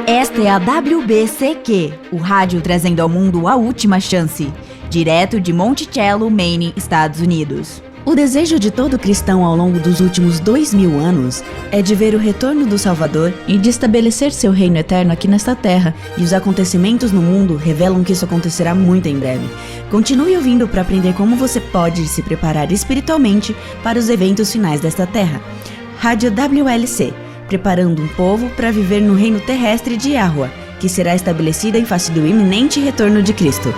Esta é a WBCQ, o rádio trazendo ao mundo a última chance, direto de Monticello, Maine, Estados Unidos. O desejo de todo cristão ao longo dos últimos 2000 anos é de ver o retorno do Salvador e de estabelecer seu reino eterno aqui nesta terra, e os acontecimentos no mundo revelam que isso acontecerá muito em breve. Continue ouvindo para aprender como você pode se preparar espiritualmente para os eventos finais desta terra. Rádio WLC, preparando um povo para viver no reino terrestre de Yahweh, que será estabelecida em face do iminente retorno de Cristo.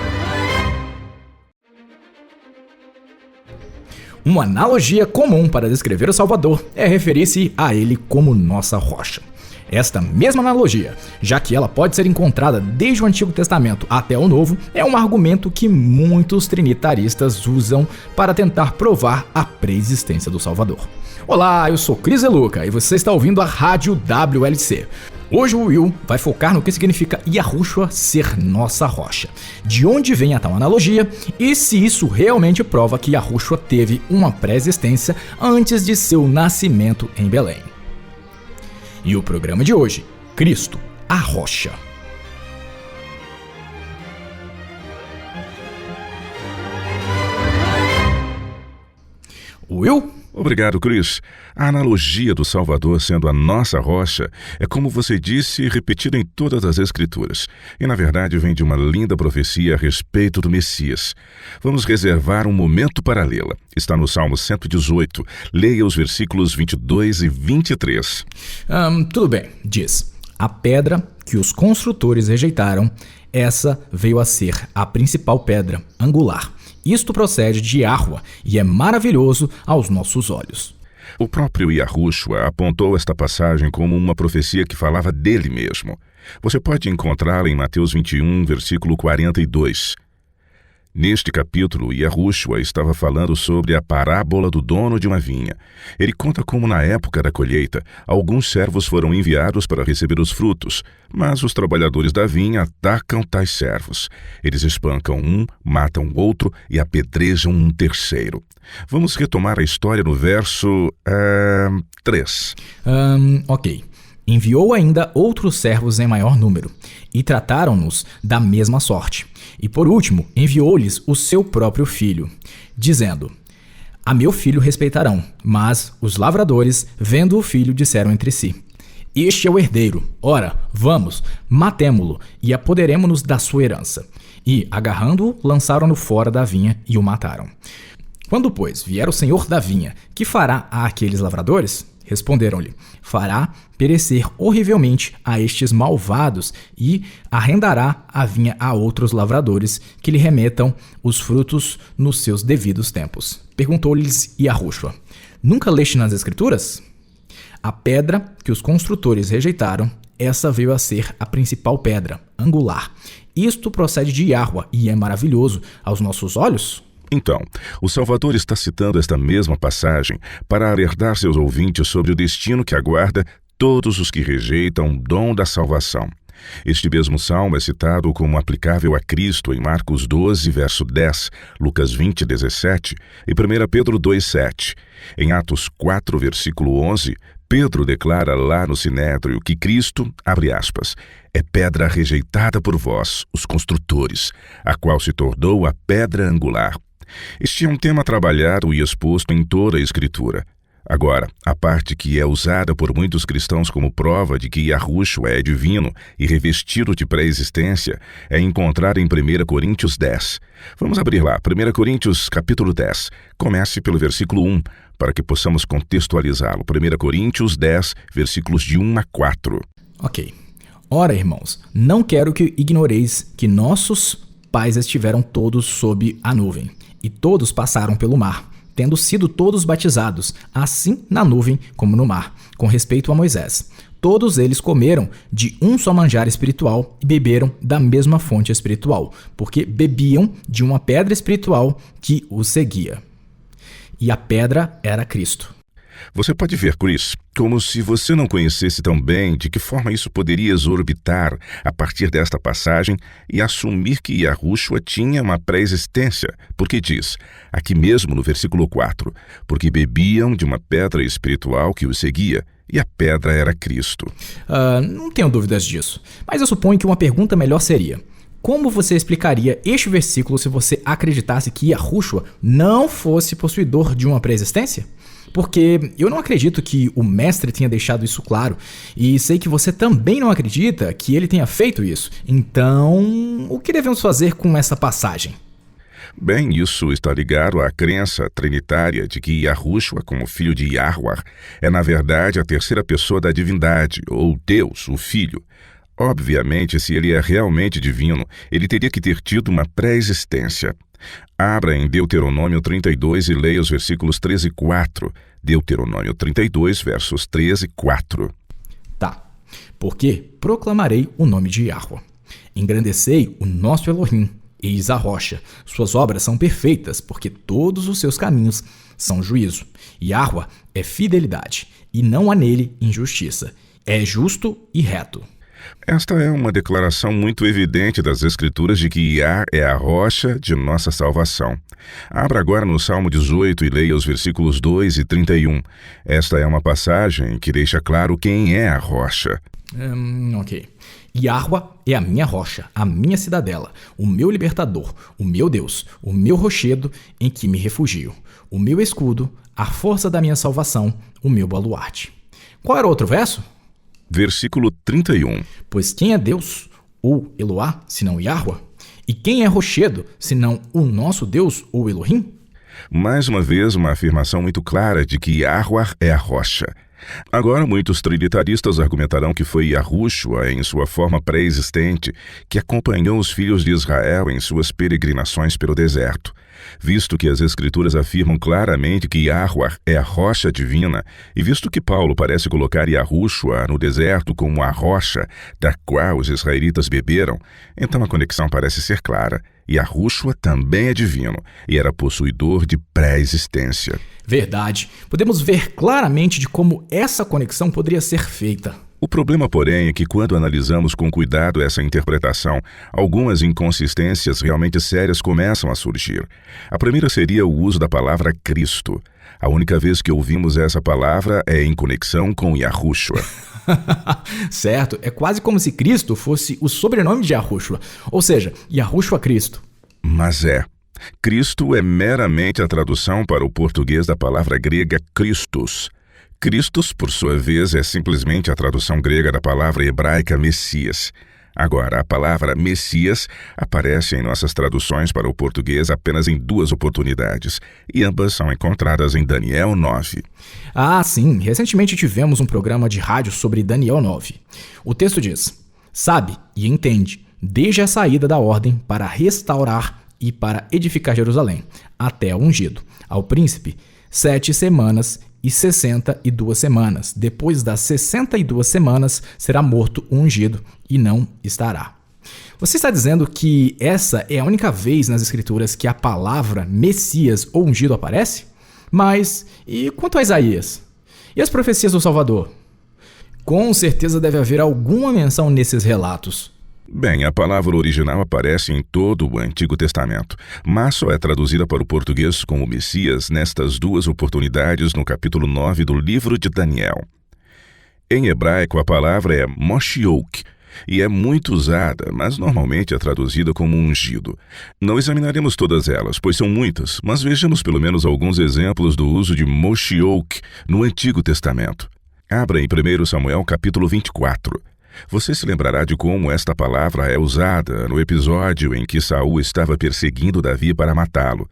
Uma analogia comum para descrever o Salvador é referir-se a ele como nossa rocha. Esta mesma analogia, já que ela pode ser encontrada desde o Antigo Testamento até o Novo, é um argumento que muitos trinitaristas usam para tentar provar a preexistência do Salvador. Olá, eu sou Cris Eluca e você está ouvindo a Rádio WLC. Hoje o Will vai focar no que significa Yahushua ser nossa rocha, de onde vem a tal analogia e se isso realmente prova que Yahushua teve uma pré-existência antes de seu nascimento em Belém. E o programa de hoje, Cristo, a rocha. Will? Obrigado, Chris. A analogia do Salvador sendo a nossa rocha é, como você disse, repetida em todas as Escrituras. E, na verdade, vem de uma linda profecia a respeito do Messias. Vamos reservar um momento para lê-la. Está no Salmo 118. Leia os versículos 22 e 23. Tudo bem, diz. A pedra que os construtores rejeitaram, essa veio a ser a principal pedra angular. Isto procede de Yahweh e é maravilhoso aos nossos olhos. O próprio Yahushua apontou esta passagem como uma profecia que falava dele mesmo. Você pode encontrá-la em Mateus 21, versículo 42. Neste capítulo, Yahushua estava falando sobre a parábola do dono de uma vinha. Ele conta como, na época da colheita, alguns servos foram enviados para receber os frutos, mas os trabalhadores da vinha atacam tais servos. Eles espancam um, matam outro e apedrejam um terceiro. Vamos retomar a história no verso 3. Ok. Enviou ainda outros servos em maior número, e trataram-nos da mesma sorte. E por último, enviou-lhes o seu próprio filho, dizendo: A meu filho respeitarão. Mas os lavradores, vendo o filho, disseram entre si: Este é o herdeiro. Ora, vamos, matemo-lo e apoderemo-nos da sua herança. E, agarrando-o, lançaram-no fora da vinha e o mataram. Quando, pois, vier o senhor da vinha, que fará a aqueles lavradores? Responderam-lhe: Fará perecer horrivelmente a estes malvados e arrendará a vinha a outros lavradores que lhe remetam os frutos nos seus devidos tempos. Perguntou-lhes Yahushua: Nunca leste nas Escrituras? A pedra que os construtores rejeitaram, essa veio a ser a principal pedra, angular. Isto procede de Yahweh e é maravilhoso aos nossos olhos? Então, o Salvador está citando esta mesma passagem para alertar seus ouvintes sobre o destino que aguarda todos os que rejeitam o dom da salvação. Este mesmo salmo é citado como aplicável a Cristo em Marcos 12, verso 10, Lucas 20, 17 e 1 Pedro 2, 7. Em Atos 4, versículo 11, Pedro declara lá no Sinédrio que Cristo, abre aspas, é pedra rejeitada por vós, os construtores, a qual se tornou a pedra angular. Este é um tema trabalhado e exposto em toda a Escritura. Agora, a parte que é usada por muitos cristãos como prova de que Yahushua é divino e revestido de pré-existência é encontrada em 1 Coríntios 10. Vamos abrir lá, 1 Coríntios capítulo 10. Comece pelo versículo 1, para que possamos contextualizá-lo. 1 Coríntios 10, versículos de 1 a 4. Ok. Ora, irmãos, não quero que ignoreis que nossos pais estiveram todos sob a nuvem, e todos passaram pelo mar, tendo sido todos batizados, assim na nuvem como no mar, com respeito a Moisés. Todos eles comeram de um só manjar espiritual e beberam da mesma fonte espiritual, porque bebiam de uma pedra espiritual que os seguia. E a pedra era Cristo. Você pode ver, Chris, como se você não conhecesse tão bem de que forma isso poderia exorbitar a partir desta passagem e assumir que Yahushua tinha uma pré-existência, porque diz, aqui mesmo no versículo 4, porque bebiam de uma pedra espiritual que os seguia, e a pedra era Cristo. Não tenho dúvidas disso, mas eu suponho que uma pergunta melhor seria: como você explicaria este versículo se você acreditasse que Yahushua não fosse possuidor de uma pré-existência? Porque eu não acredito que o mestre tenha deixado isso claro, e sei que você também não acredita que ele tenha feito isso. Então, o que devemos fazer com essa passagem? Bem, isso está ligado à crença trinitária de que Yahushua, como filho de Yahweh, é na verdade a terceira pessoa da divindade, ou Deus, o Filho. Obviamente, se ele é realmente divino, ele teria que ter tido uma pré-existência. Abra em Deuteronômio 32 e leia os versículos 13 e 4. Deuteronômio 32, versos 13 e 4. Tá. Porque proclamarei o nome de Yahweh. Engrandecei o nosso Elohim. Eis a rocha. Suas obras são perfeitas, porque todos os seus caminhos são juízo. Yahweh é fidelidade, e não há nele injustiça. É justo e reto. Esta é uma declaração muito evidente das Escrituras de que Yah é a rocha de nossa salvação. Abra agora no Salmo 18 e leia os versículos 2 e 31. Esta é uma passagem que deixa claro quem é a rocha. Ok. Yahweh é a minha rocha, a minha cidadela, o meu libertador, o meu Deus, o meu rochedo em que me refugio, o meu escudo, a força da minha salvação, o meu baluarte. Qual era o outro verso? Versículo 31. Pois quem é Deus, ou Eloá, senão Yahweh? E quem é rochedo, senão o nosso Deus, ou Elohim? Mais uma vez, uma afirmação muito clara de que Yahweh é a rocha. Agora, muitos trinitaristas argumentarão que foi Yahushua, em sua forma pré-existente, que acompanhou os filhos de Israel em suas peregrinações pelo deserto. Visto que as Escrituras afirmam claramente que Yahweh é a rocha divina, e visto que Paulo parece colocar Yahushua no deserto como a rocha da qual os israelitas beberam, então a conexão parece ser clara. Yahushua também é divino e era possuidor de pré-existência. Verdade. Podemos ver claramente de como essa conexão poderia ser feita. O problema, porém, é que quando analisamos com cuidado essa interpretação, algumas inconsistências realmente sérias começam a surgir. A primeira seria o uso da palavra Cristo. A única vez que ouvimos essa palavra é em conexão com Yahushua. Certo, é quase como se Cristo fosse o sobrenome de Yahushua, ou seja, Yahushua Cristo. Mas Cristo é meramente a tradução para o português da palavra grega Christos. Christos, por sua vez, é simplesmente a tradução grega da palavra hebraica Messias. Agora, a palavra Messias aparece em nossas traduções para o português apenas em 2 oportunidades, e ambas são encontradas em Daniel 9. Ah, sim. Recentemente tivemos um programa de rádio sobre Daniel 9. O texto diz: sabe e entende, desde a saída da ordem para restaurar e para edificar Jerusalém, até o ungido, ao príncipe, 7 semanas e 62 semanas. Depois das 62 semanas, será morto o ungido e não estará. Você está dizendo que essa é a única vez nas Escrituras que a palavra Messias ou ungido aparece? Mas, e quanto a Isaías? E as profecias do Salvador? Com certeza deve haver alguma menção nesses relatos. Bem, a palavra original aparece em todo o Antigo Testamento, mas só é traduzida para o português como Messias nestas 2 oportunidades no capítulo 9 do livro de Daniel. Em hebraico, a palavra é Moshiach e é muito usada, mas normalmente é traduzida como ungido. Não examinaremos todas elas, pois são muitas, mas vejamos pelo menos alguns exemplos do uso de Moshiach no Antigo Testamento. Abra em 1 Samuel capítulo 24. Você se lembrará de como esta palavra é usada no episódio em que Saul estava perseguindo Davi para matá-lo.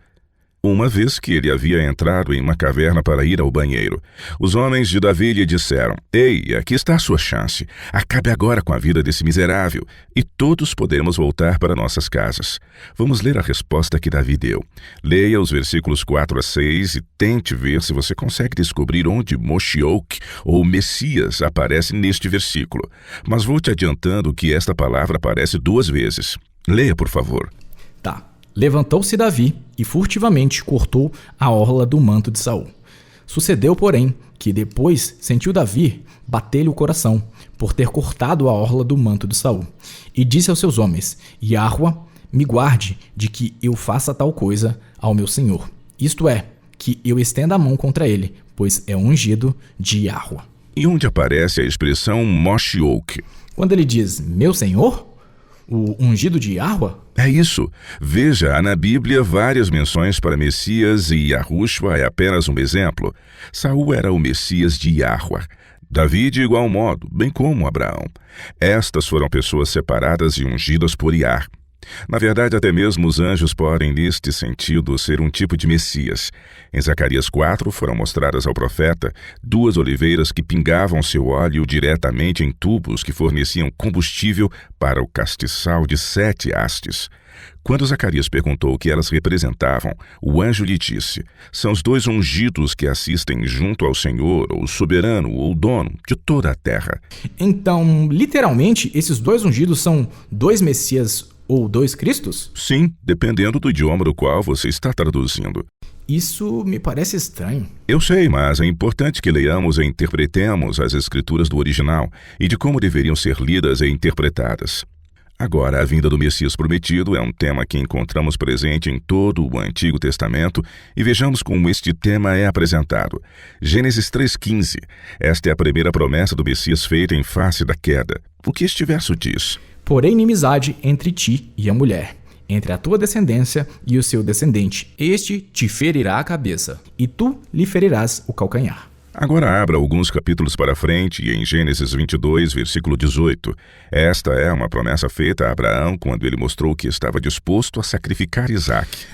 Uma vez que ele havia entrado em uma caverna para ir ao banheiro, os homens de Davi lhe disseram: Ei, aqui está a sua chance. Acabe agora com a vida desse miserável, e todos podemos voltar para nossas casas. Vamos ler a resposta que Davi deu. Leia os versículos 4 a 6 e tente ver se você consegue descobrir onde Moshiach, ou Messias, aparece neste versículo. Mas vou te adiantando que esta palavra aparece 2 vezes. Leia, por favor. Tá. Levantou-se Davi e furtivamente cortou a orla do manto de Saul. Sucedeu, porém, que depois sentiu Davi bater-lhe o coração, por ter cortado a orla do manto de Saul. E disse aos seus homens: Yahweh me guarde de que eu faça tal coisa ao meu senhor. Isto é, que eu estenda a mão contra ele, pois é ungido de Yahweh. e onde aparece a expressão Moshiach. Quando ele diz, meu senhor? O ungido de Yahweh? É isso. Veja, há na Bíblia várias menções para Messias e Yahushua é apenas um exemplo. Saul era o Messias de Yahweh. Davi de igual modo, bem como Abraão. Estas foram pessoas separadas e ungidas por Yah. Na verdade, até mesmo os anjos podem, neste sentido, ser um tipo de Messias. Em Zacarias 4, foram mostradas ao profeta 2 oliveiras que pingavam seu óleo diretamente em tubos que forneciam combustível para o castiçal de 7 hastes. Quando Zacarias perguntou o que elas representavam, o anjo lhe disse, são os 2 ungidos que assistem junto ao Senhor, ou soberano, ou dono de toda a terra. Então, literalmente, esses 2 ungidos são 2 Messias ou 2 Cristos? Sim, dependendo do idioma do qual você está traduzindo. Isso me parece estranho. Eu sei, mas é importante que leiamos e interpretemos as escrituras do original e de como deveriam ser lidas e interpretadas. Agora, a vinda do Messias prometido é um tema que encontramos presente em todo o Antigo Testamento e vejamos como este tema é apresentado. Gênesis 3,15. Esta é a primeira promessa do Messias feita em face da queda. O que este verso diz? Porém, inimizade entre ti e a mulher, entre a tua descendência e o seu descendente. Este te ferirá a cabeça, e tu lhe ferirás o calcanhar. Agora abra alguns capítulos para frente e em Gênesis 22, versículo 18. Esta é uma promessa feita a Abraão quando ele mostrou que estava disposto a sacrificar Isaque.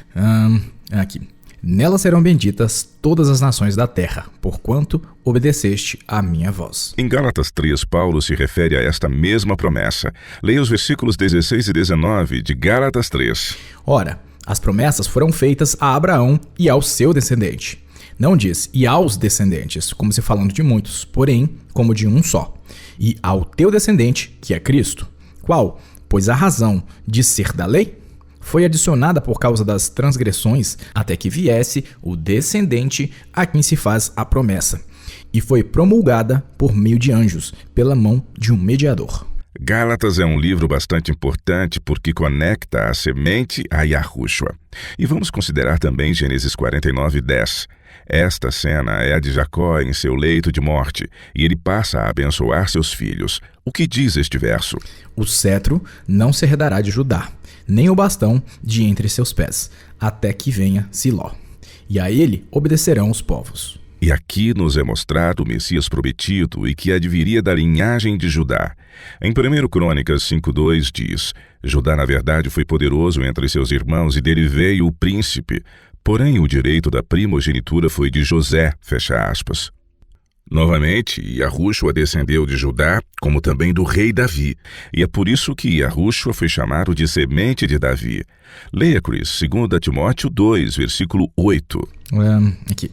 Aqui. Nela serão benditas todas as nações da terra, porquanto obedeceste à minha voz. Em Gálatas 3, Paulo se refere a esta mesma promessa. Leia os versículos 16 e 19 de Gálatas 3. Ora, as promessas foram feitas a Abraão e ao seu descendente. Não diz, e aos descendentes, como se falando de muitos, porém, como de um só. E ao teu descendente, que é Cristo. Qual? Pois a razão de ser da lei foi adicionada por causa das transgressões, até que viesse o descendente a quem se faz a promessa. E foi promulgada por meio de anjos, pela mão de um mediador. Gálatas é um livro bastante importante porque conecta a semente a Yahushua. E vamos considerar também Gênesis 49:10. Esta cena é a de Jacó em seu leito de morte, e ele passa a abençoar seus filhos. O que diz este verso? O cetro não se herdará de Judá, nem o bastão de entre seus pés, até que venha Siló. E a ele obedecerão os povos. E aqui nos é mostrado o Messias prometido e que adviria da linhagem de Judá. Em 1 Crônicas 5:2 diz, Judá na verdade foi poderoso entre seus irmãos e dele veio o príncipe. Porém, o direito da primogenitura foi de José, fecha aspas. Novamente, Yahushua descendeu de Judá, como também do rei Davi, e é por isso que Yahushua foi chamado de semente de Davi. Leia, Chris, 2 Timóteo 2, versículo 8. Aqui.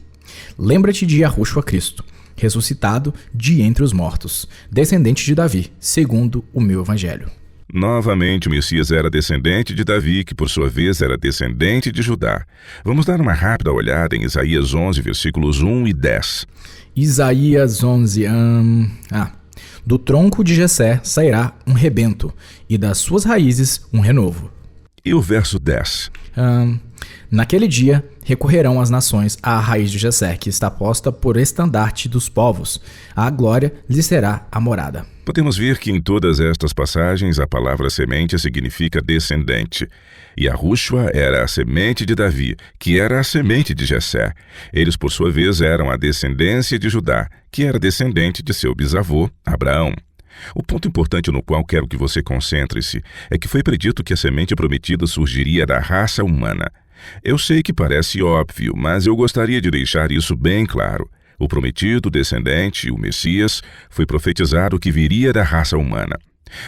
Lembra-te de Yahushua Cristo, ressuscitado de entre os mortos, descendente de Davi, segundo o meu evangelho. Novamente, o Messias era descendente de Davi, que por sua vez era descendente de Judá. Vamos dar uma rápida olhada em Isaías 11, versículos 1 e 10. Isaías 11, do tronco de Jessé sairá um rebento, e das suas raízes um renovo. E o verso 10. Naquele dia recorrerão as nações à raiz de Jessé, que está posta por estandarte dos povos. A glória lhes será a morada. Podemos ver que em todas estas passagens a palavra semente significa descendente. E Yahushua era a semente de Davi, que era a semente de Jessé. Eles, por sua vez, eram a descendência de Judá, que era descendente de seu bisavô, Abraão. O ponto importante no qual quero que você concentre-se é que foi predito que a semente prometida surgiria da raça humana. Eu sei que parece óbvio, mas eu gostaria de deixar isso bem claro. O prometido descendente, o Messias, foi profetizado que viria da raça humana.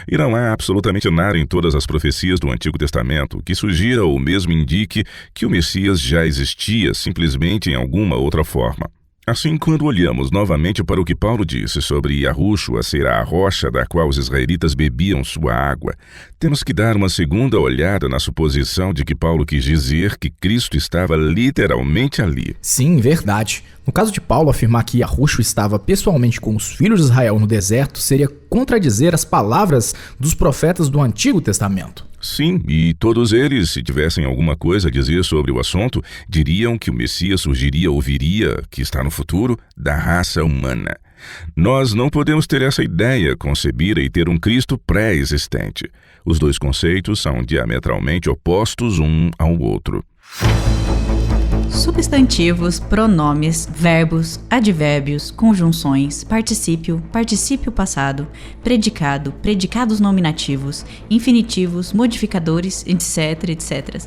E não há absolutamente nada em todas as profecias do Antigo Testamento que sugira ou mesmo indique que o Messias já existia simplesmente em alguma outra forma. Assim, quando olhamos novamente para o que Paulo disse sobre Yahushua ser a rocha da qual os israelitas bebiam sua água, temos que dar uma segunda olhada na suposição de que Paulo quis dizer que Cristo estava literalmente ali. Sim, verdade. No caso de Paulo, afirmar que Yahushua estava pessoalmente com os filhos de Israel no deserto seria contradizer as palavras dos profetas do Antigo Testamento. Sim, e todos eles, se tivessem alguma coisa a dizer sobre o assunto, diriam que o Messias surgiria ou viria, que está no futuro, da raça humana. Nós não podemos ter essa ideia concebida e ter um Cristo pré-existente. Os dois conceitos são diametralmente opostos um ao outro. Substantivos, pronomes, verbos, advérbios, conjunções, particípio, particípio passado, predicado, predicados nominativos, infinitivos, modificadores, etc, etc.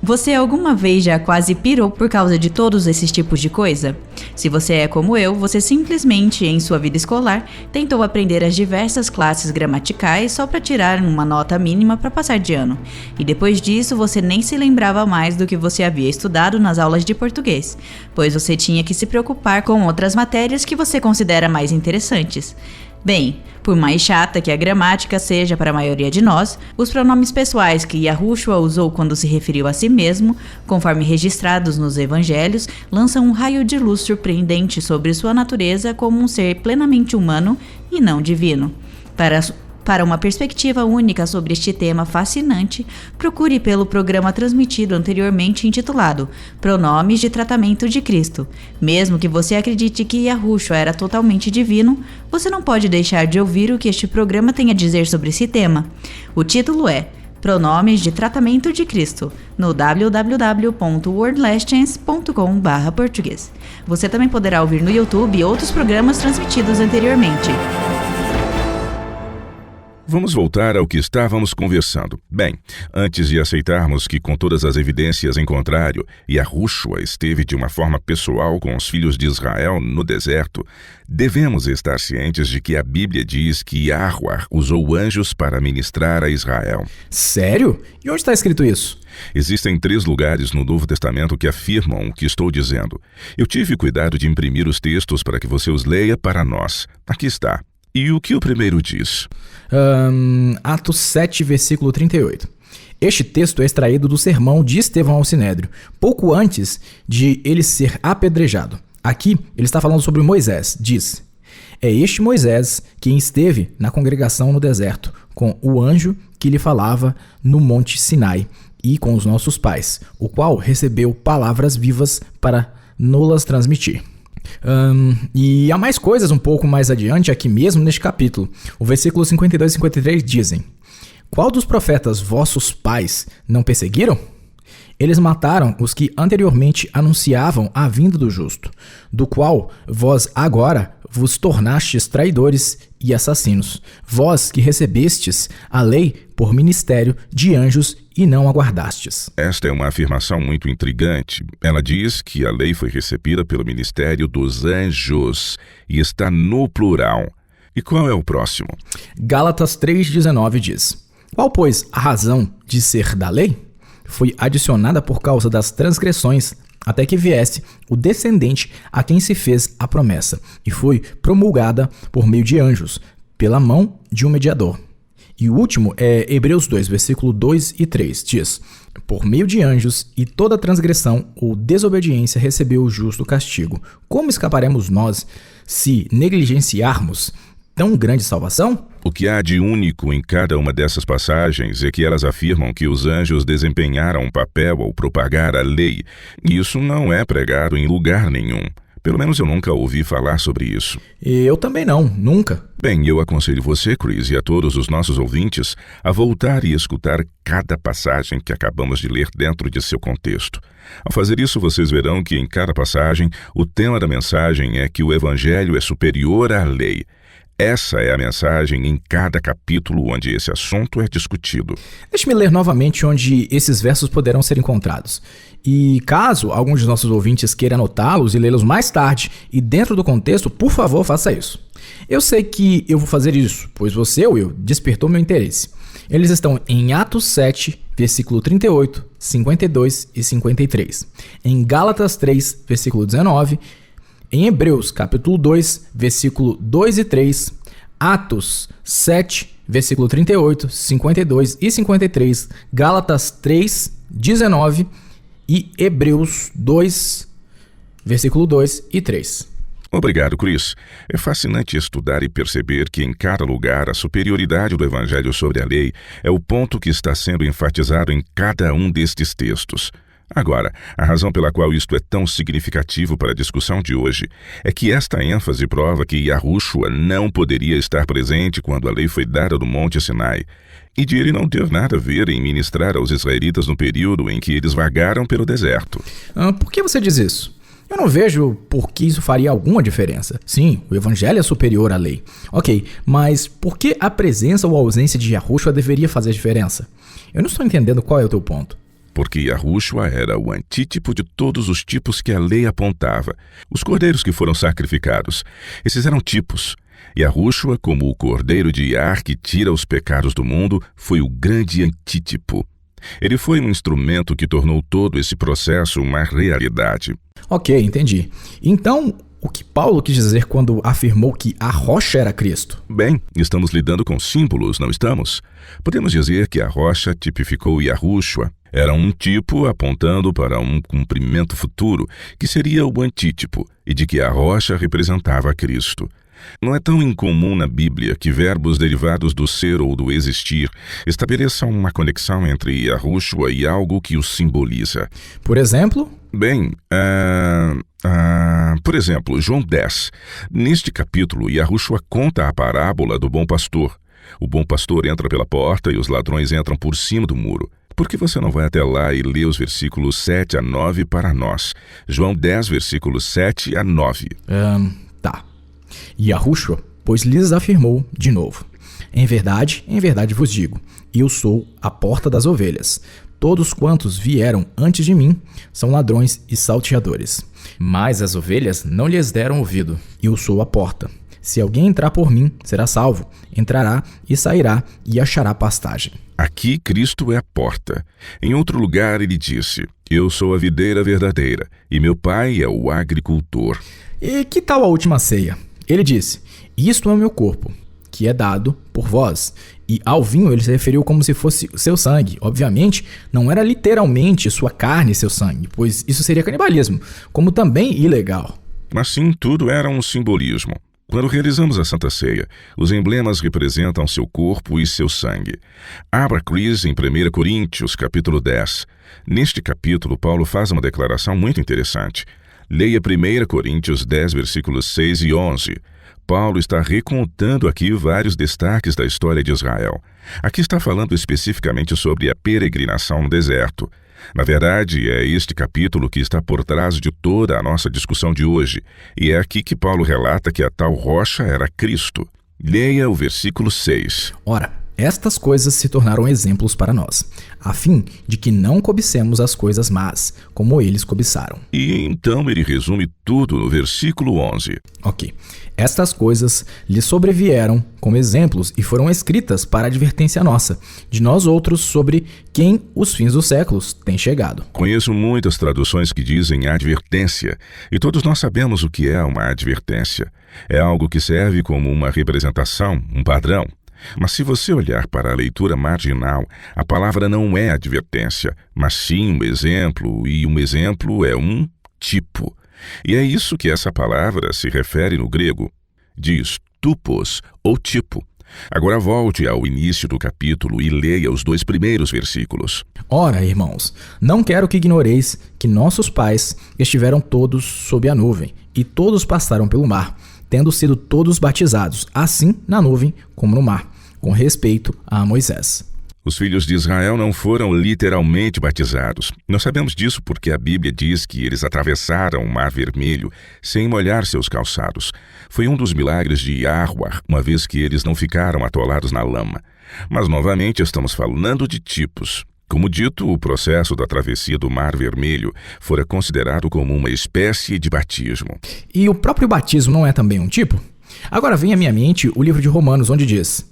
Você alguma vez já quase pirou por causa de todos esses tipos de coisa? Se você é como eu, você simplesmente, em sua vida escolar, tentou aprender as diversas classes gramaticais só para tirar uma nota mínima para passar de ano. E depois disso, você nem se lembrava mais do que você havia estudado nas aulas de português, pois você tinha que se preocupar com outras matérias que você considera mais interessantes. Bem, por mais chata que a gramática seja para a maioria de nós, os pronomes pessoais que Yahushua usou quando se referiu a si mesmo, conforme registrados nos evangelhos, lançam um raio de luz surpreendente sobre sua natureza como um ser plenamente humano e não divino. Para uma perspectiva única sobre este tema fascinante, procure pelo programa transmitido anteriormente intitulado Pronomes de Tratamento de Cristo. Mesmo que você acredite que Yahushua era totalmente divino, você não pode deixar de ouvir o que este programa tem a dizer sobre esse tema. O título é Pronomes de Tratamento de Cristo, no www.wordlessons.com/português. Você também poderá ouvir no YouTube outros programas transmitidos anteriormente. Vamos voltar ao que estávamos conversando. Bem, antes de aceitarmos que com todas as evidências em contrário, Yahushua esteve de uma forma pessoal com os filhos de Israel no deserto, devemos estar cientes de que a Bíblia diz que Yahuwah usou anjos para ministrar a Israel. Sério? E onde está escrito isso? Existem 3 lugares no Novo Testamento que afirmam o que estou dizendo. Eu tive cuidado de imprimir os textos para que você os leia para nós. Aqui está. E o que o primeiro diz? Atos 7, versículo 38. Este texto é extraído do sermão de Estevão ao Sinédrio, pouco antes de ele ser apedrejado. Aqui, ele está falando sobre Moisés. Diz: é este Moisés quem esteve na congregação no deserto, com o anjo que lhe falava no monte Sinai e com os nossos pais, o qual recebeu palavras vivas para nos-las transmitir. E há mais coisas um pouco mais adiante, aqui mesmo neste capítulo. O versículo 52 e 53 dizem: qual dos profetas vossos pais não perseguiram? Eles mataram os que anteriormente anunciavam a vinda do justo, do qual vós agora vos tornastes traidores e assassinos, vós que recebestes a lei por ministério de anjos e não aguardastes. Esta é uma afirmação muito intrigante. Ela diz que a lei foi recebida pelo ministério dos anjos e está no plural. E qual é o próximo? Gálatas 3,19 diz: qual, pois, a razão de ser da lei? Foi adicionada por causa das transgressões, até que viesse o descendente a quem se fez a promessa, e foi promulgada por meio de anjos, pela mão de um mediador. E o último é Hebreus 2, versículo 2 e 3, diz: por meio de anjos e toda transgressão ou desobediência recebeu o justo castigo. Como escaparemos nós se negligenciarmos tão grande salvação? O que há de único em cada uma dessas passagens é que elas afirmam que os anjos desempenharam um papel ao propagar a lei. Isso não é pregado em lugar nenhum. Pelo menos eu nunca ouvi falar sobre isso. Eu também não, nunca. Bem, eu aconselho você, Chris, e a todos os nossos ouvintes a voltar e escutar cada passagem que acabamos de ler dentro de seu contexto. Ao fazer isso, vocês verão que em cada passagem o tema da mensagem é que o Evangelho é superior à lei. Essa é a mensagem em cada capítulo onde esse assunto é discutido. Deixe-me ler novamente onde esses versos poderão ser encontrados. E caso algum de nossos ouvintes queira anotá-los e lê-los mais tarde e dentro do contexto, por favor, faça isso. Eu sei que eu vou fazer isso, pois você, Will, despertou meu interesse. Eles estão em Atos 7, versículo 38, 52 e 53. Em Gálatas 3, versículo 19. Em Hebreus, capítulo 2, versículo 2 e 3, Atos 7, versículo 38, 52 e 53, Gálatas 3, 19 e Hebreus 2, versículo 2 e 3. Obrigado, Chris. É fascinante estudar e perceber que em cada lugar a superioridade do Evangelho sobre a lei é o ponto que está sendo enfatizado em cada um destes textos. Agora, a razão pela qual isto é tão significativo para a discussão de hoje é que esta ênfase prova que Yahushua não poderia estar presente quando a lei foi dada do Monte Sinai, e de ele não ter nada a ver em ministrar aos israelitas no período em que eles vagaram pelo deserto. Por que você diz isso? Eu não vejo por que isso faria alguma diferença. Sim, o evangelho é superior à lei. Ok, mas por que a presença ou a ausência de Yahushua deveria fazer diferença? Eu não estou entendendo qual é o teu ponto. Porque Yahushua era o antítipo de todos os tipos que a lei apontava. Os cordeiros que foram sacrificados, esses eram tipos. Yahushua, como o cordeiro de Yar que tira os pecados do mundo, foi o grande antítipo. Ele foi um instrumento que tornou todo esse processo uma realidade. Ok, entendi. Então, o que Paulo quis dizer quando afirmou que a rocha era Cristo? Bem, estamos lidando com símbolos, não estamos? Podemos dizer que a rocha tipificou Yahushua. Era um tipo apontando para um cumprimento futuro, que seria o antítipo, e de que a rocha representava Cristo. Não é tão incomum na Bíblia que verbos derivados do ser ou do existir estabeleçam uma conexão entre Yahushua e algo que o simboliza. Por exemplo? Bem, por exemplo, João 10. Neste capítulo, Yahushua conta a parábola do bom pastor. O bom pastor entra pela porta e os ladrões entram por cima do muro. Por que você não vai até lá e lê os versículos 7 a 9 para nós? João 10, versículos 7 a 9. Tá. Yahushua, pois lhes afirmou de novo: em verdade vos digo, eu sou a porta das ovelhas. Todos quantos vieram antes de mim são ladrões e salteadores. Mas as ovelhas não lhes deram ouvido. Eu sou a porta. Se alguém entrar por mim, será salvo. Entrará e sairá e achará pastagem. Aqui Cristo é a porta. Em outro lugar ele disse: eu sou a videira verdadeira e meu pai é o agricultor. E que tal a última ceia? Ele disse: isto é o meu corpo, que é dado por vós. E ao vinho ele se referiu como se fosse seu sangue. Obviamente, não era literalmente sua carne e seu sangue, pois isso seria canibalismo, como também ilegal. Mas sim, tudo era um simbolismo. Quando realizamos a Santa Ceia, os emblemas representam seu corpo e seu sangue. Abra Cris em 1 Coríntios, capítulo 10. Neste capítulo, Paulo faz uma declaração muito interessante. Leia 1 Coríntios 10, versículos 6 e 11. Paulo está recontando aqui vários destaques da história de Israel. Aqui está falando especificamente sobre a peregrinação no deserto. Na verdade, é este capítulo que está por trás de toda a nossa discussão de hoje, e é aqui que Paulo relata que a tal rocha era Cristo. Leia o versículo 6. Ora, estas coisas se tornaram exemplos para nós, a fim de que não cobicemos as coisas más, como eles cobiçaram. E então ele resume tudo no versículo 11. Ok. Estas coisas lhe sobrevieram como exemplos e foram escritas para advertência nossa, de nós outros, sobre quem os fins dos séculos têm chegado. Conheço muitas traduções que dizem advertência, e todos nós sabemos o que é uma advertência. É algo que serve como uma representação, um padrão. Mas se você olhar para a leitura marginal, a palavra não é advertência, mas sim um exemplo, e um exemplo é um tipo. E é isso que essa palavra se refere no grego. Diz tupos, ou tipo. Agora volte ao início do capítulo e leia os 2 primeiros versículos. Ora, irmãos, não quero que ignoreis que nossos pais estiveram todos sob a nuvem, e todos passaram pelo mar, tendo sido todos batizados, assim na nuvem como no mar, com respeito a Moisés. Os filhos de Israel não foram literalmente batizados. Nós sabemos disso porque a Bíblia diz que eles atravessaram o Mar Vermelho sem molhar seus calçados. Foi um dos milagres de Yahuwah, uma vez que eles não ficaram atolados na lama. Mas, novamente, estamos falando de tipos. Como dito, o processo da travessia do Mar Vermelho fora considerado como uma espécie de batismo. E o próprio batismo não é também um tipo? Agora vem à minha mente o livro de Romanos, onde diz: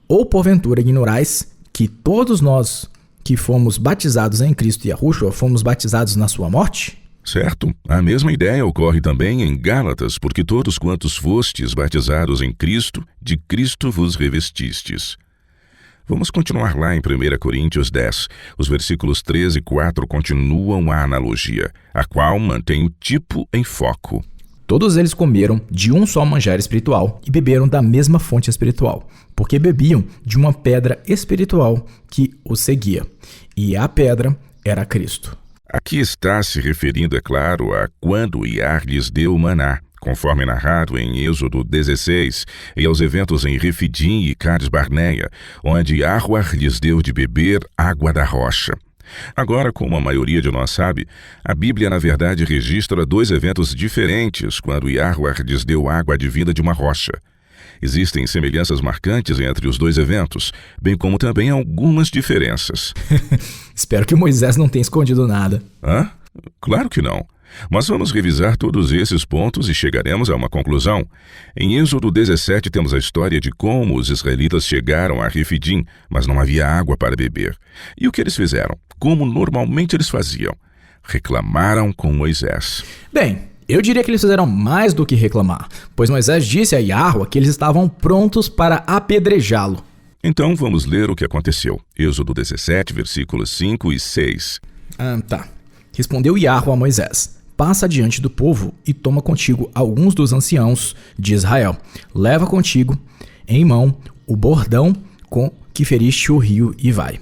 ou porventura ignorais que todos nós que fomos batizados em Cristo Yahushua fomos batizados na sua morte? Certo. A mesma ideia ocorre também em Gálatas, porque todos quantos fostes batizados em Cristo, de Cristo vos revestistes. Vamos continuar lá em 1 Coríntios 10. Os versículos 13 e 4 continuam a analogia, a qual mantém o tipo em foco. Todos eles comeram de um só manjar espiritual e beberam da mesma fonte espiritual, porque bebiam de uma pedra espiritual que os seguia, e a pedra era Cristo. Aqui está se referindo, é claro, a quando Iar lhes deu o maná, conforme narrado em Êxodo 16, e aos eventos em Refidim e Cades Barneia, onde Aroer lhes deu de beber água da rocha. Agora, como a maioria de nós sabe, a Bíblia na verdade registra 2 eventos diferentes quando Aroer lhes deu água advinda de uma rocha. Existem semelhanças marcantes entre os 2 eventos, bem como também algumas diferenças. Espero que Moisés não tenha escondido nada. Hã? Claro que não. Mas vamos revisar todos esses pontos e chegaremos a uma conclusão. Em Êxodo 17 temos a história de como os israelitas chegaram a Refidim, mas não havia água para beber. E o que eles fizeram? Como normalmente eles faziam? Reclamaram com Moisés. Bem, eu diria que eles fizeram mais do que reclamar, pois Moisés disse a Iahua que eles estavam prontos para apedrejá-lo. Então vamos ler o que aconteceu. Êxodo 17, versículos 5 e 6. Tá. Respondeu Iahua a Moisés: passa diante do povo e toma contigo alguns dos anciãos de Israel. Leva contigo em mão o bordão com que feriste o rio e vai.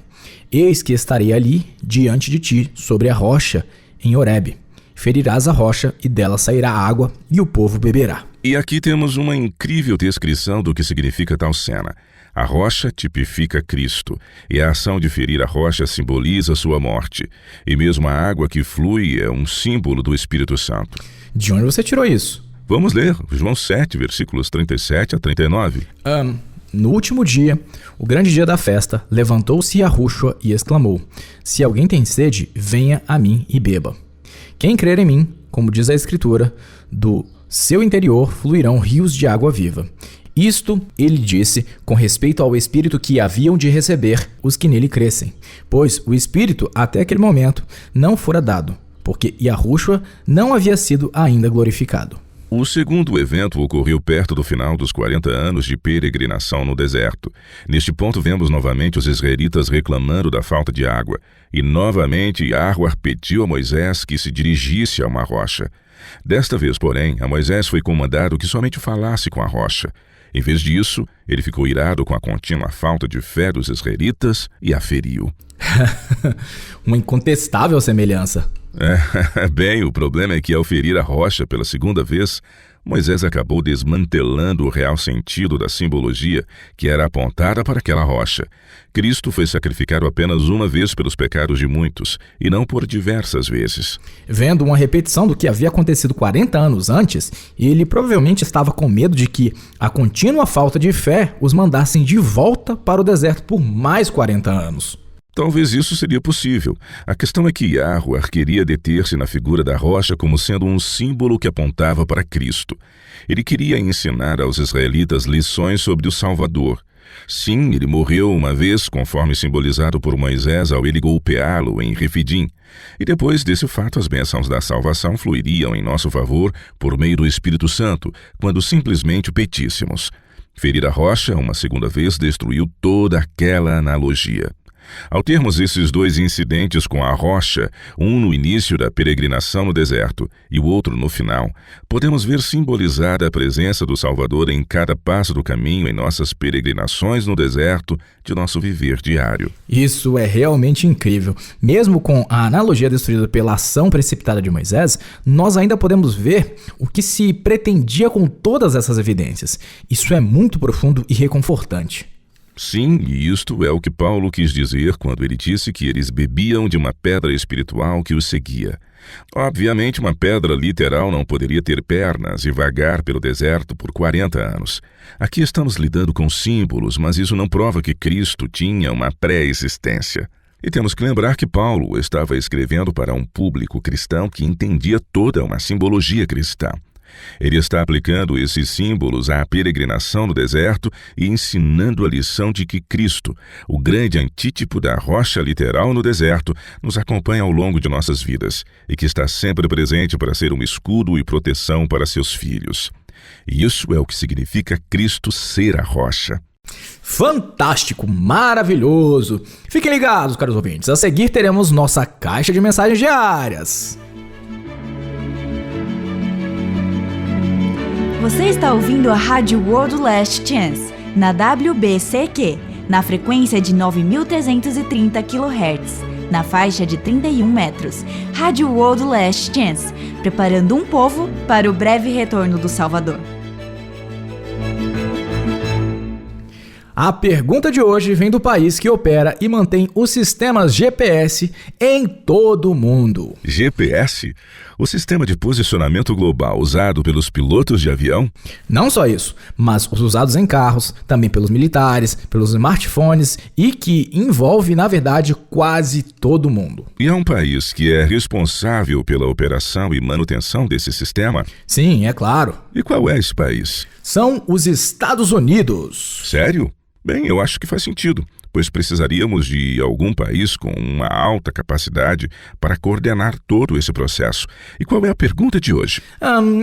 Eis que estarei ali diante de ti sobre a rocha em Horebe. Ferirás a rocha e dela sairá água e o povo beberá. E aqui temos uma incrível descrição do que significa tal cena. A rocha tipifica Cristo, e a ação de ferir a rocha simboliza sua morte. E mesmo a água que flui é um símbolo do Espírito Santo. De onde você tirou isso? Vamos ler João 7, versículos 37 a 39. No último dia, o grande dia da festa, levantou-se Yahushua e exclamou: se alguém tem sede, venha a mim e beba. Quem crer em mim, como diz a Escritura, do seu interior fluirão rios de água viva. Isto ele disse com respeito ao Espírito que haviam de receber os que nele crescem, pois o Espírito até aquele momento não fora dado, porque Yahushua não havia sido ainda glorificado. O segundo evento ocorreu perto do final dos 40 anos de peregrinação no deserto. Neste ponto vemos novamente os israelitas reclamando da falta de água, e novamente Aroer pediu a Moisés que se dirigisse a uma rocha. Desta vez, porém, a Moisés foi comandado que somente falasse com a rocha. Em vez disso, ele ficou irado com a contínua falta de fé dos israelitas e a feriu. Uma incontestável semelhança. Bem, o problema é que ao ferir a rocha pela segunda vez, Moisés acabou desmantelando o real sentido da simbologia que era apontada para aquela rocha. Cristo foi sacrificado apenas uma vez pelos pecados de muitos, e não por diversas vezes. Vendo uma repetição do que havia acontecido 40 anos antes, ele provavelmente estava com medo de que a contínua falta de fé os mandassem de volta para o deserto por mais 40 anos. Talvez isso seria possível. A questão é que Aroer queria deter-se na figura da rocha como sendo um símbolo que apontava para Cristo. Ele queria ensinar aos israelitas lições sobre o Salvador. Sim, ele morreu uma vez, conforme simbolizado por Moisés ao ele golpeá-lo em Refidim. E depois desse fato, as bênçãos da salvação fluiriam em nosso favor por meio do Espírito Santo, quando simplesmente o pedíssemos. Ferir a rocha uma segunda vez destruiu toda aquela analogia. Ao termos esses 2 incidentes com a rocha, um no início da peregrinação no deserto e o outro no final, podemos ver simbolizada a presença do Salvador em cada passo do caminho em nossas peregrinações no deserto de nosso viver diário. Isso é realmente incrível. Mesmo com a analogia destruída pela ação precipitada de Moisés, nós ainda podemos ver o que se pretendia com todas essas evidências. Isso é muito profundo e reconfortante. Sim, e isto é o que Paulo quis dizer quando ele disse que eles bebiam de uma pedra espiritual que os seguia. Obviamente, uma pedra literal não poderia ter pernas e vagar pelo deserto por 40 anos. Aqui estamos lidando com símbolos, mas isso não prova que Cristo tinha uma pré-existência. E temos que lembrar que Paulo estava escrevendo para um público cristão que entendia toda uma simbologia cristã. Ele está aplicando esses símbolos à peregrinação no deserto e ensinando a lição de que Cristo, o grande antítipo da rocha literal no deserto, nos acompanha ao longo de nossas vidas e que está sempre presente para ser um escudo e proteção para seus filhos. E isso é o que significa Cristo ser a rocha. Fantástico, maravilhoso! Fiquem ligados, caros ouvintes. A seguir teremos nossa caixa de mensagens diárias. Você está ouvindo a Rádio World Last Chance, na WBCQ, na frequência de 9.330 kHz, na faixa de 31 metros. Rádio World Last Chance, preparando um povo para o breve retorno do Salvador. A pergunta de hoje vem do país que opera e mantém os sistemas GPS em todo o mundo. GPS? O sistema de posicionamento global usado pelos pilotos de avião? Não só isso, mas os usados em carros, também pelos militares, pelos smartphones e que envolve, na verdade, quase todo mundo. E é um país que é responsável pela operação e manutenção desse sistema? Sim, é claro. E qual é esse país? São os Estados Unidos. Sério? Bem, eu acho que faz sentido, pois precisaríamos de algum país com uma alta capacidade para coordenar todo esse processo. E qual é a pergunta de hoje?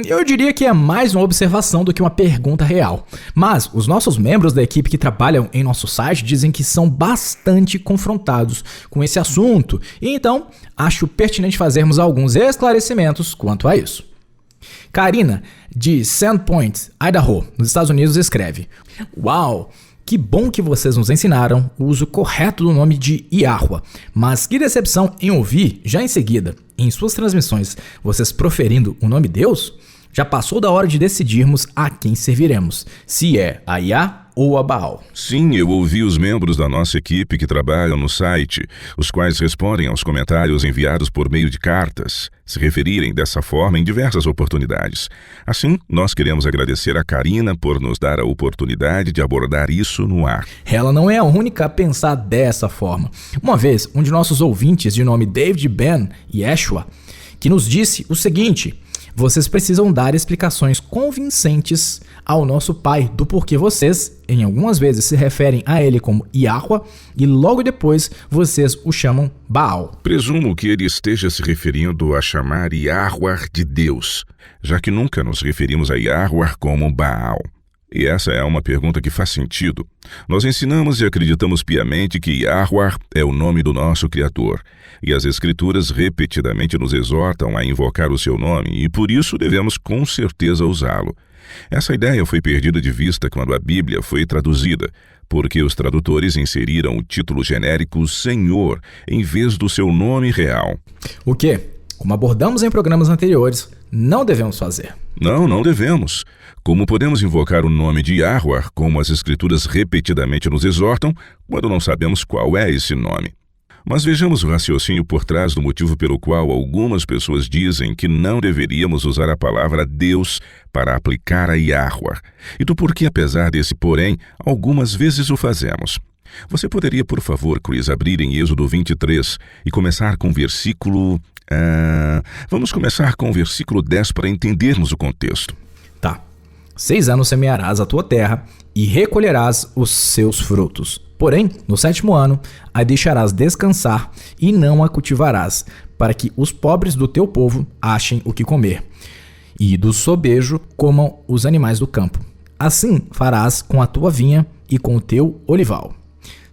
Eu diria que é mais uma observação do que uma pergunta real. Mas os nossos membros da equipe que trabalham em nosso site dizem que são bastante confrontados com esse assunto. E então, acho pertinente fazermos alguns esclarecimentos quanto a isso. Karina, de Sandpoint, Idaho, nos Estados Unidos, escreve: Uau! Que bom que vocês nos ensinaram o uso correto do nome de Yahweh, mas que decepção em ouvir, já em seguida, em suas transmissões, vocês proferindo o nome Deus? Já passou da hora de decidirmos a quem serviremos, se é a Yah ou a Baal. Sim, eu ouvi os membros da nossa equipe que trabalham no site, os quais respondem aos comentários enviados por meio de cartas, se referirem dessa forma em diversas oportunidades. Assim, nós queremos agradecer a Karina por nos dar a oportunidade de abordar isso no ar. Ela não é a única a pensar dessa forma. Uma vez, um de nossos ouvintes, de nome David Ben Yeshua, que nos disse o seguinte: vocês precisam dar explicações convincentes ao nosso pai do porquê vocês, em algumas vezes, se referem a ele como Yahweh e logo depois vocês o chamam Baal. Presumo que ele esteja se referindo a chamar Yahweh de Deus, já que nunca nos referimos a Yahweh como Baal. E essa é uma pergunta que faz sentido. Nós ensinamos e acreditamos piamente que Yahweh é o nome do nosso Criador, e as Escrituras repetidamente nos exortam a invocar o seu nome, e por isso devemos com certeza usá-lo. Essa ideia foi perdida de vista quando a Bíblia foi traduzida, porque os tradutores inseriram o título genérico Senhor em vez do seu nome real. O que, como abordamos em programas anteriores, não devemos fazer. Não devemos. Como podemos invocar o nome de Yahweh, como as Escrituras repetidamente nos exortam, quando não sabemos qual é esse nome? Mas vejamos o raciocínio por trás do motivo pelo qual algumas pessoas dizem que não deveríamos usar a palavra Deus para aplicar a Yahweh, e do porquê, apesar desse porém, algumas vezes o fazemos. Você poderia, por favor, Chris, abrir em Êxodo 23 e começar com o versículo... Vamos começar com o versículo 10 para entendermos o contexto. Tá. 6 anos semearás a tua terra e recolherás os seus frutos. Porém, no 7º ano, a deixarás descansar e não a cultivarás, para que os pobres do teu povo achem o que comer, e do sobejo comam os animais do campo. Assim farás com a tua vinha e com o teu olival.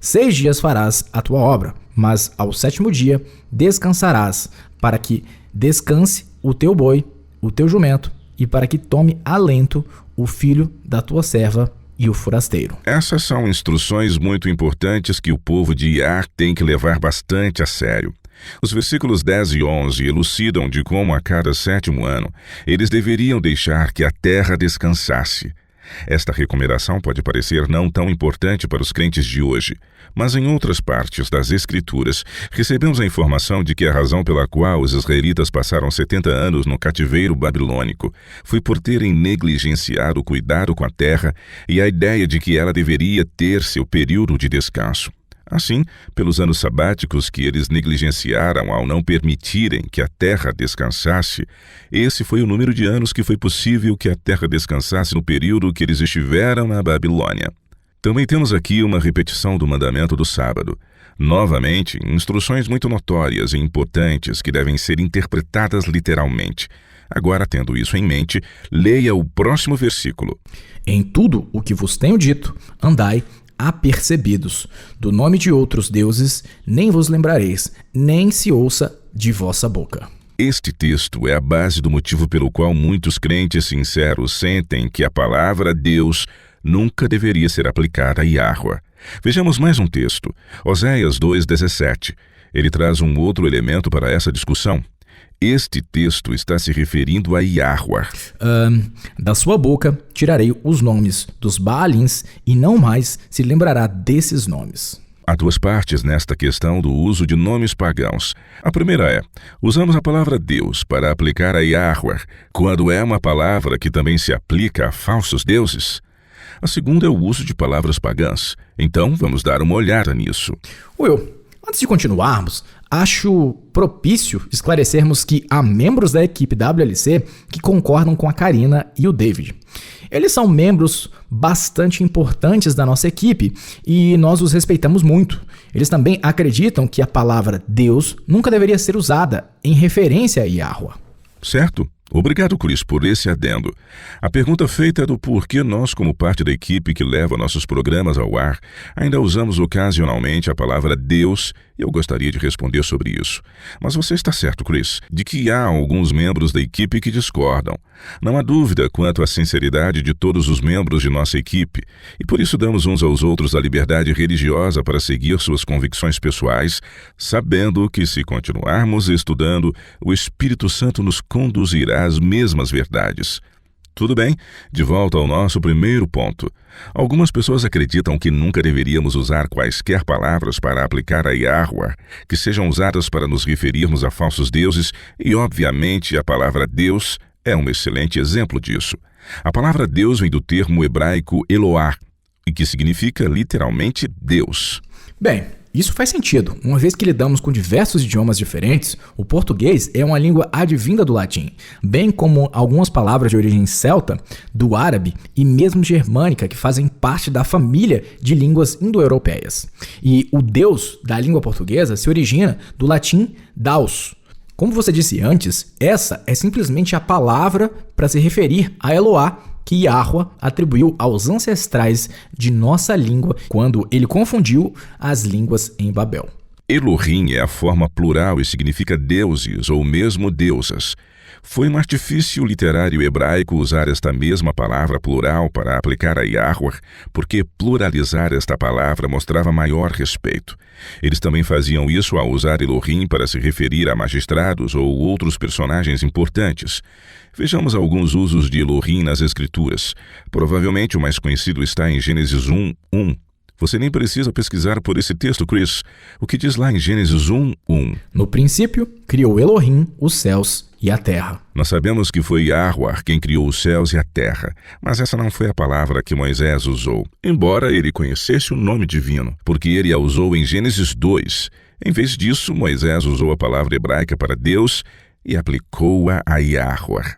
6 dias farás a tua obra, mas ao 7º dia descansarás, para que descanse o teu boi, o teu jumento, e para que tome alento o filho da tua serva e o forasteiro. Essas são instruções muito importantes que o povo de Yah tem que levar bastante a sério. Os versículos 10 e 11 elucidam de como a cada 7º ano eles deveriam deixar que a terra descansasse. Esta recomendação pode parecer não tão importante para os crentes de hoje, mas em outras partes das Escrituras recebemos a informação de que a razão pela qual os israelitas passaram 70 anos no cativeiro babilônico foi por terem negligenciado o cuidado com a terra e a ideia de que ela deveria ter seu período de descanso. Assim, pelos anos sabáticos que eles negligenciaram ao não permitirem que a terra descansasse, esse foi o número de anos que foi possível que a terra descansasse no período que eles estiveram na Babilônia. Também temos aqui uma repetição do mandamento do sábado. Novamente, instruções muito notórias e importantes que devem ser interpretadas literalmente. Agora, tendo isso em mente, leia o próximo versículo. Em tudo o que vos tenho dito, andai apercebidos. Do nome de outros deuses nem vos lembrareis, nem se ouça de vossa boca. Este texto é a base do motivo pelo qual muitos crentes sinceros sentem que a palavra Deus nunca deveria ser aplicada a Yahweh. Vejamos mais um texto, Oséias 2,17. Ele traz um outro elemento para essa discussão. Este texto está se referindo a Yahweh. Da sua boca tirarei os nomes dos Baalins e não mais se lembrará desses nomes. Há duas partes nesta questão do uso de nomes pagãos. A primeira é, usamos a palavra Deus para aplicar a Yahweh, quando é uma palavra que também se aplica a falsos deuses. A segunda é o uso de palavras pagãs. Então, vamos dar uma olhada nisso. Will, antes de continuarmos, acho propício esclarecermos que há membros da equipe WLC que concordam com a Karina e o David. Eles são membros bastante importantes da nossa equipe e nós os respeitamos muito. Eles também acreditam que a palavra Deus nunca deveria ser usada em referência a Yahweh. Certo? Obrigado, Chris, por esse adendo. A pergunta feita é do porquê nós, como parte da equipe que leva nossos programas ao ar, ainda usamos ocasionalmente a palavra Deus, e eu gostaria de responder sobre isso. Mas você está certo, Chris, de que há alguns membros da equipe que discordam. Não há dúvida quanto à sinceridade de todos os membros de nossa equipe, e por isso damos uns aos outros a liberdade religiosa para seguir suas convicções pessoais, sabendo que se continuarmos estudando, o Espírito Santo nos conduzirá às mesmas verdades. Tudo bem, de volta ao nosso primeiro ponto. Algumas pessoas acreditam que nunca deveríamos usar quaisquer palavras para aplicar a Yahweh, que sejam usadas para nos referirmos a falsos deuses, e obviamente a palavra Deus é um excelente exemplo disso. A palavra Deus vem do termo hebraico Eloá, e que significa literalmente Deus. Bem, isso faz sentido, uma vez que lidamos com diversos idiomas diferentes. O português é uma língua advinda do latim, bem como algumas palavras de origem celta, do árabe e mesmo germânica que fazem parte da família de línguas indo-europeias. E o Deus da língua portuguesa se origina do latim Daus. Como você disse antes, essa é simplesmente a palavra para se referir a Eloá, que Yahweh atribuiu aos ancestrais de nossa língua quando ele confundiu as línguas em Babel. Elohim é a forma plural e significa deuses ou mesmo deusas. Foi um artifício literário hebraico usar esta mesma palavra plural para aplicar a Yahweh, porque pluralizar esta palavra mostrava maior respeito. Eles também faziam isso ao usar Elohim para se referir a magistrados ou outros personagens importantes. Vejamos alguns usos de Elohim nas Escrituras. Provavelmente o mais conhecido está em Gênesis 1:1. Você nem precisa pesquisar por esse texto, Chris. O que diz lá em Gênesis 1:1? No princípio, criou Elohim os céus e a terra. Nós sabemos que foi Yahweh quem criou os céus e a terra, mas essa não foi a palavra que Moisés usou, embora ele conhecesse o nome divino, porque ele a usou em Gênesis 2. Em vez disso, Moisés usou a palavra hebraica para Deus e aplicou-a a Yahweh.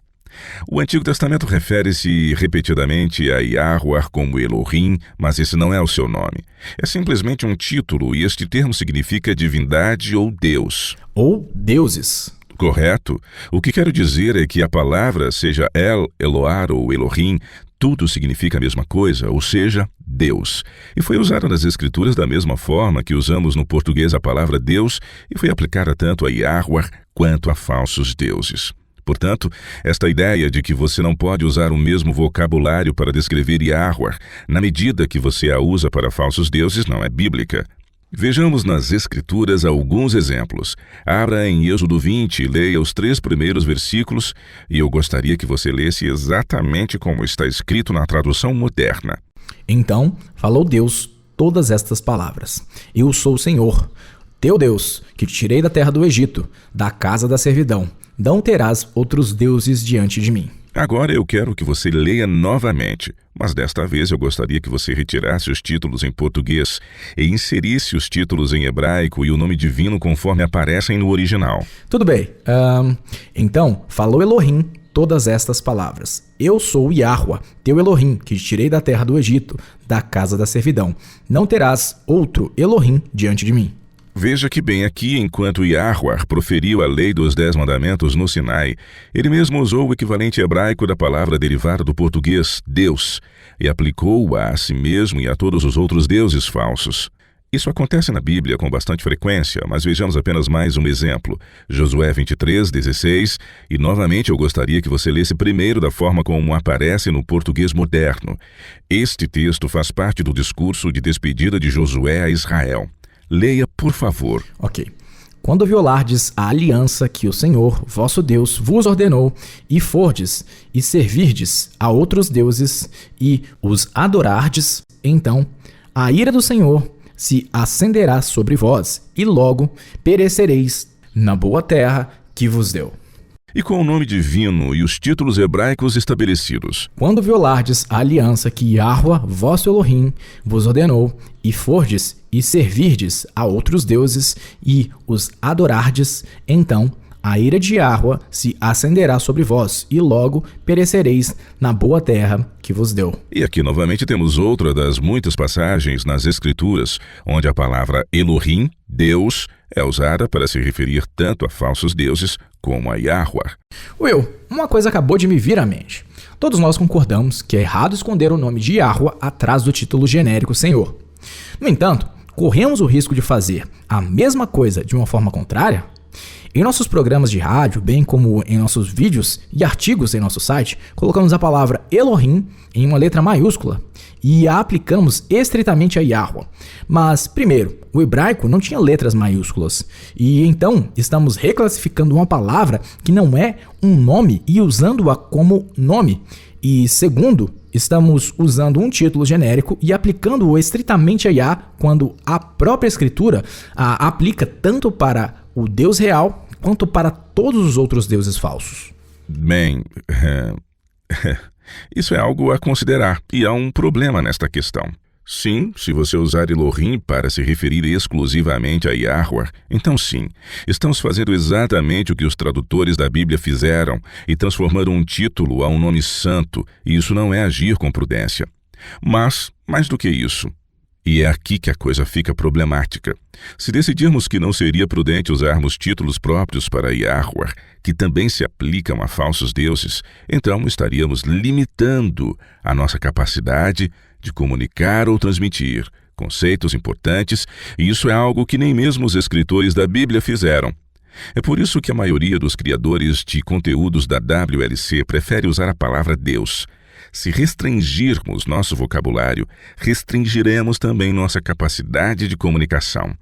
O Antigo Testamento refere-se repetidamente a Yahweh como Elohim, mas esse não é o seu nome. É simplesmente um título e este termo significa divindade ou Deus. Ou deuses. Correto. O que quero dizer é que a palavra, seja El, Eloar ou Elohim, tudo significa a mesma coisa, ou seja, Deus. E foi usada nas Escrituras da mesma forma que usamos no português a palavra Deus e foi aplicada tanto a Yahweh quanto a falsos deuses. Portanto, esta ideia de que você não pode usar o mesmo vocabulário para descrever Yahweh na medida que você a usa para falsos deuses não é bíblica. Vejamos nas Escrituras alguns exemplos. Abra em Êxodo 20 e leia os 3 primeiros versículos, e eu gostaria que você lesse exatamente como está escrito na tradução moderna. Então falou Deus todas estas palavras: Eu sou o Senhor, teu Deus, que te tirei da terra do Egito, da casa da servidão. Não terás outros deuses diante de mim. Agora eu quero que você leia novamente, mas desta vez eu gostaria que você retirasse os títulos em português e inserisse os títulos em hebraico e o nome divino conforme aparecem no original. Tudo bem. Então, falou Elohim todas estas palavras: Eu sou o Yahweh, teu Elohim, que te tirei da terra do Egito, da casa da servidão. Não terás outro Elohim diante de mim. Veja que bem aqui, enquanto Yahweh proferiu a lei dos 10 mandamentos no Sinai, ele mesmo usou o equivalente hebraico da palavra derivada do português, Deus, e aplicou-a a si mesmo e a todos os outros deuses falsos. Isso acontece na Bíblia com bastante frequência, mas vejamos apenas mais um exemplo. Josué 23:16, e novamente eu gostaria que você lesse primeiro da forma como aparece no português moderno. Este texto faz parte do discurso de despedida de Josué a Israel. Leia, por favor. Ok. quando violardes a aliança que o Senhor, vosso Deus, vos ordenou, e fordes e servirdes a outros deuses e os adorardes, então a ira do Senhor se acenderá sobre vós, e logo perecereis na boa terra que vos deu. E com o nome divino e os títulos hebraicos estabelecidos. Quando violardes a aliança que Yahweh, vosso Elohim, vos ordenou, e fordes e servirdes a outros deuses e os adorardes, então a ira de Yahweh se acenderá sobre vós, e logo perecereis na boa terra que vos deu. E aqui novamente temos outra das muitas passagens nas Escrituras, onde a palavra Elohim, Deus, é usada para se referir tanto a falsos deuses como a Yahweh. Will, uma coisa acabou de me vir à mente. Todos nós concordamos que é errado esconder o nome de Yahweh atrás do título genérico Senhor. No entanto, corremos o risco de fazer a mesma coisa de uma forma contrária? Em nossos programas de rádio, bem como em nossos vídeos e artigos em nosso site, colocamos a palavra Elohim em uma letra maiúscula e a aplicamos estritamente a Yahweh. Mas, primeiro, o hebraico não tinha letras maiúsculas, e então estamos reclassificando uma palavra que não é um nome e usando-a como nome. E segundo, estamos usando um título genérico e aplicando-o estritamente a Yah, quando a própria escritura a aplica tanto para o Deus real quanto para todos os outros deuses falsos. Bem, isso é algo a considerar, e há um problema nesta questão. Sim, se você usar Elohim para se referir exclusivamente a Yahweh, então sim, estamos fazendo exatamente o que os tradutores da Bíblia fizeram e transformando um título a um nome santo, e isso não é agir com prudência. Mas, mais do que isso, e é aqui que a coisa fica problemática. Se decidirmos que não seria prudente usarmos títulos próprios para Yahweh, que também se aplicam a falsos deuses, então estaríamos limitando a nossa capacidade de comunicar ou transmitir conceitos importantes, e isso é algo que nem mesmo os escritores da Bíblia fizeram. É por isso que a maioria dos criadores de conteúdos da WLC prefere usar a palavra Deus. Se restringirmos nosso vocabulário, restringiremos também nossa capacidade de comunicação.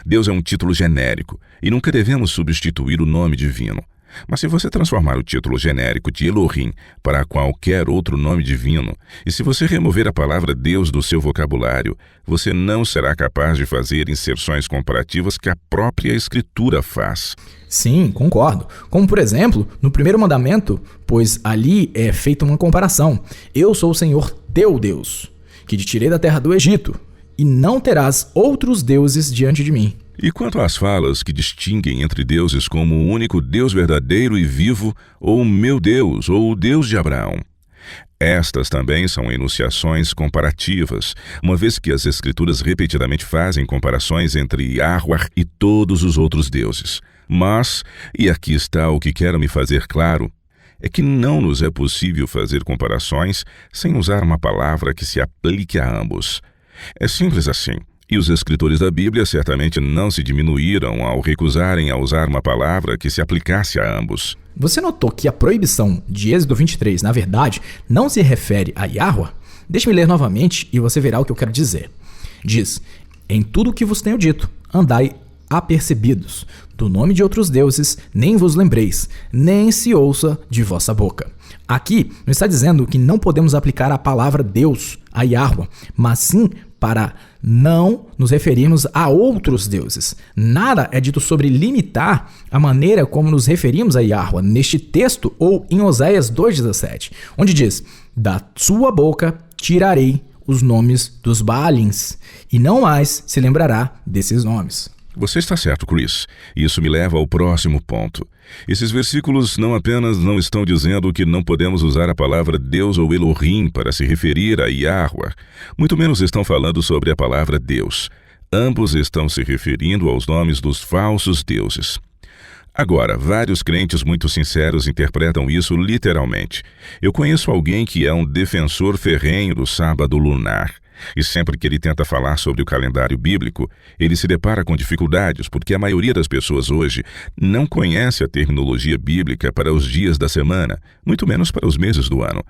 Deus é um título genérico e nunca devemos substituir o nome divino. Mas se você transformar o título genérico de Elohim para qualquer outro nome divino, e se você remover a palavra Deus do seu vocabulário, você não será capaz de fazer inserções comparativas que a própria Escritura faz. Sim, concordo. Como, por exemplo, no primeiro mandamento, pois ali é feita uma comparação. Eu sou o Senhor teu Deus, que te tirei da terra do Egito, e não terás outros deuses diante de mim. E quanto às falas que distinguem entre deuses como o único Deus verdadeiro e vivo, ou meu Deus, ou o Deus de Abraão? Estas também são enunciações comparativas, uma vez que as Escrituras repetidamente fazem comparações entre Yahweh e todos os outros deuses. Mas, e aqui está o que quero me fazer claro, é que não nos é possível fazer comparações sem usar uma palavra que se aplique a ambos. É simples assim. E os escritores da Bíblia certamente não se diminuíram ao recusarem a usar uma palavra que se aplicasse a ambos. Você notou que a proibição de Êxodo 23, na verdade, não se refere a Yahweh? Deixe-me ler novamente e você verá o que eu quero dizer. Diz: em tudo o que vos tenho dito, andai apercebidos. Do nome de outros deuses nem vos lembreis, nem se ouça de vossa boca. Aqui não está dizendo que não podemos aplicar a palavra Deus a Yahweh, mas sim para não nos referirmos a outros deuses. Nada é dito sobre limitar a maneira como nos referimos a Yahweh neste texto ou em Oséias 2,17, onde diz: da sua boca tirarei os nomes dos Baalins, e não mais se lembrará desses nomes. Você está certo, Chris. Isso me leva ao próximo ponto. Esses versículos não apenas não estão dizendo que não podemos usar a palavra Deus ou Elohim para se referir a Yahweh, muito menos estão falando sobre a palavra Deus. Ambos estão se referindo aos nomes dos falsos deuses. Agora, vários crentes muito sinceros interpretam isso literalmente. Eu conheço alguém que é um defensor ferrenho do sábado lunar. E sempre que ele tenta falar sobre o calendário bíblico, ele se depara com dificuldades, porque a maioria das pessoas hoje não conhece a terminologia bíblica para os dias da semana, muito menos para os meses do ano.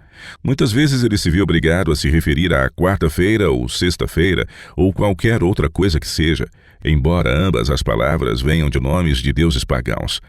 Muitas vezes ele se vê obrigado a se referir à quarta-feira ou sexta-feira, ou qualquer outra coisa que seja, embora ambas as palavras venham de nomes de deuses pagãos.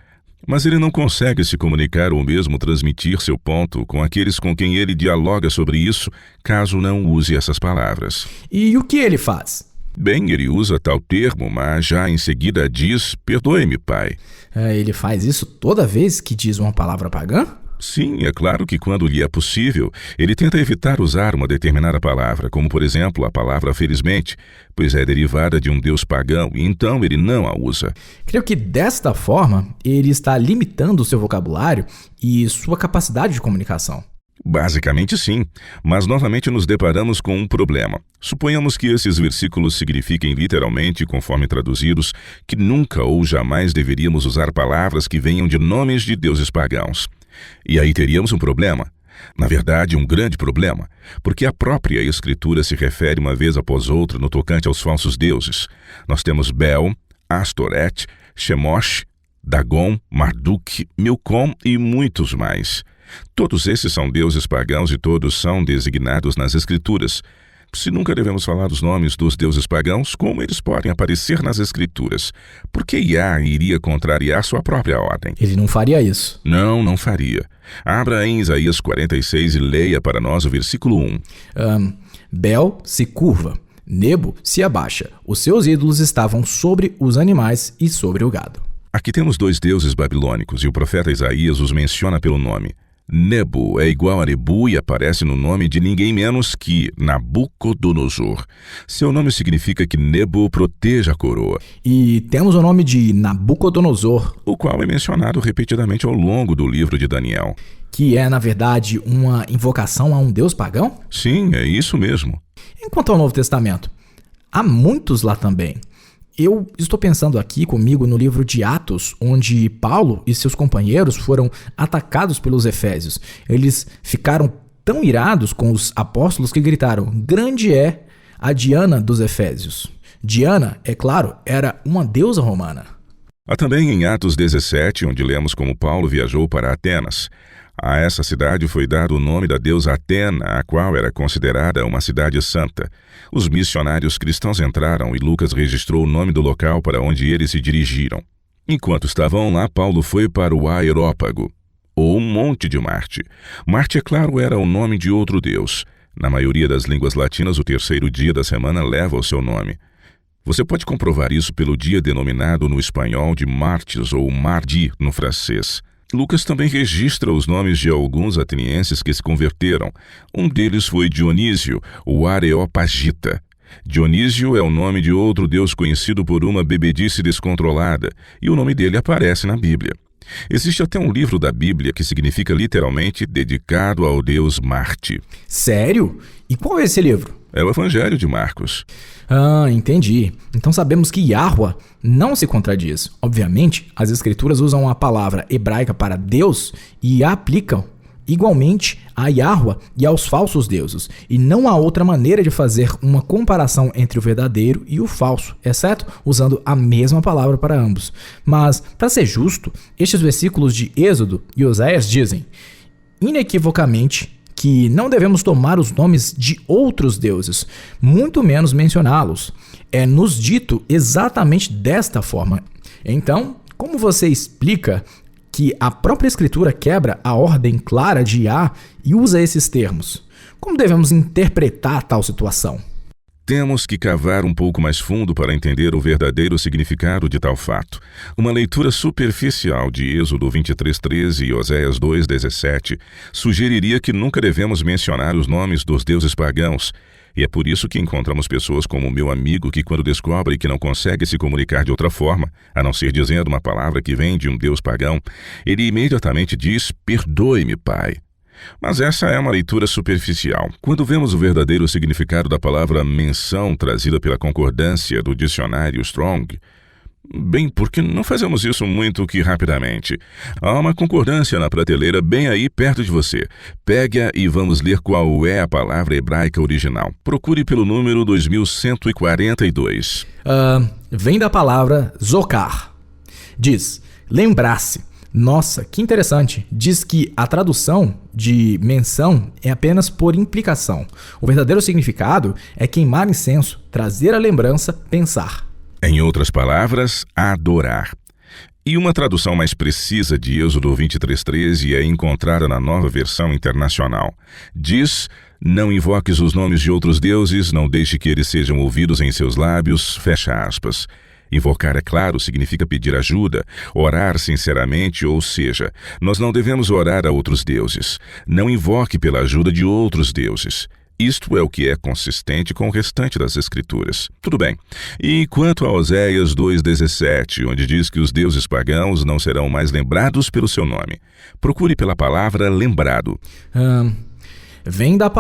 Mas ele não consegue se comunicar ou mesmo transmitir seu ponto com aqueles com quem ele dialoga sobre isso, caso não use essas palavras. E o que ele faz? Bem, ele usa tal termo, mas já em seguida diz, perdoe-me, pai. Ele faz isso toda vez que diz uma palavra pagã? Sim, é claro que quando lhe é possível, ele tenta evitar usar uma determinada palavra, como por exemplo a palavra felizmente, pois é derivada de um deus pagão e então ele não a usa. Creio que desta forma ele está limitando o seu vocabulário e sua capacidade de comunicação. Basicamente sim, mas novamente nos deparamos com um problema. Suponhamos que esses versículos signifiquem literalmente, conforme traduzidos, que nunca ou jamais deveríamos usar palavras que venham de nomes de deuses pagãos. E aí teríamos um problema. Na verdade, um grande problema, porque a própria Escritura se refere uma vez após outra no tocante aos falsos deuses. Nós temos Bel, Astoret, Chemosh, Dagon, Marduk, Milcom e muitos mais. Todos esses são deuses pagãos e todos são designados nas Escrituras. Se nunca devemos falar dos nomes dos deuses pagãos, como eles podem aparecer nas Escrituras? Por que Yah iria contrariar sua própria ordem? Ele não faria isso. Não faria. Abra em Isaías 46 e leia para nós o versículo 1. Bel se curva, Nebo se abaixa. Os seus ídolos estavam sobre os animais e sobre o gado. Aqui temos dois deuses babilônicos e o profeta Isaías os menciona pelo nome. Nebo é igual a Nebu e aparece no nome de ninguém menos que Nabucodonosor. Seu nome significa que Nebo proteja a coroa. E temos o nome de Nabucodonosor, o qual é mencionado repetidamente ao longo do livro de Daniel. Que é, na verdade, uma invocação a um deus pagão? Sim, é isso mesmo. Enquanto ao Novo Testamento, há muitos lá também. Eu estou pensando aqui comigo no livro de Atos, onde Paulo e seus companheiros foram atacados pelos efésios. Eles ficaram tão irados com os apóstolos que gritaram: "Grande é a Diana dos Efésios." Diana, é claro, era uma deusa romana. Há também em Atos 17, onde lemos como Paulo viajou para Atenas. A essa cidade foi dado o nome da deusa Atena, a qual era considerada uma cidade santa. Os missionários cristãos entraram e Lucas registrou o nome do local para onde eles se dirigiram. Enquanto estavam lá, Paulo foi para o Aerópago, ou Monte de Marte. Marte, é claro, era o nome de outro deus. Na maioria das línguas latinas, o terceiro dia da semana leva o seu nome. Você pode comprovar isso pelo dia denominado no espanhol de Martes ou Mardi no francês. Lucas também registra os nomes de alguns atenienses que se converteram. Um deles foi Dionísio, o Areopagita. Dionísio é o nome de outro deus conhecido por uma bebedice descontrolada, e o nome dele aparece na Bíblia. Existe até um livro da Bíblia que significa literalmente dedicado ao deus Marte. Sério? E qual é esse livro? É o Evangelho de Marcos. Entendi. Então sabemos que Yahweh não se contradiz. Obviamente, as escrituras usam a palavra hebraica para Deus e a aplicam igualmente a Yahweh e aos falsos deuses. E não há outra maneira de fazer uma comparação entre o verdadeiro e o falso, exceto usando a mesma palavra para ambos. Mas, para ser justo, estes versículos de Êxodo e Oséias dizem inequivocamente que não devemos tomar os nomes de outros deuses, muito menos mencioná-los. É nos dito exatamente desta forma. Então, como você explica que a própria Escritura quebra a ordem clara de Yah e usa esses termos? Como devemos interpretar tal situação? Temos que cavar um pouco mais fundo para entender o verdadeiro significado de tal fato. Uma leitura superficial de Êxodo 23:13 e Oséias 2:17 sugeriria que nunca devemos mencionar os nomes dos deuses pagãos. E é por isso que encontramos pessoas como o meu amigo que, quando descobre que não consegue se comunicar de outra forma, a não ser dizendo uma palavra que vem de um deus pagão, ele imediatamente diz: "Perdoe-me, pai." Mas essa é uma leitura superficial. Quando vemos o verdadeiro significado da palavra menção trazida pela concordância do dicionário Strong, Bem, porque não fazemos isso muito que rapidamente. Há uma concordância na prateleira bem aí perto de você. Pegue-a e vamos ler qual é a palavra hebraica original. Procure pelo número 2142. Vem da palavra zokar. Diz, lembrar-se. Nossa, que interessante. Diz que a tradução de menção é apenas por implicação. O verdadeiro significado é queimar incenso, trazer a lembrança, pensar. Em outras palavras, adorar. E uma tradução mais precisa de Êxodo 23:13 é encontrada na Nova Versão Internacional. Diz: não invoques os nomes de outros deuses, não deixe que eles sejam ouvidos em seus lábios, fecha aspas. Invocar, é claro, significa pedir ajuda, orar sinceramente, ou seja, nós não devemos orar a outros deuses. Não invoque pela ajuda de outros deuses. Isto é o que é consistente com o restante das Escrituras. Tudo bem. E quanto a Oséias 2:17, onde diz que os deuses pagãos não serão mais lembrados pelo seu nome. Procure pela palavra lembrado. Vem da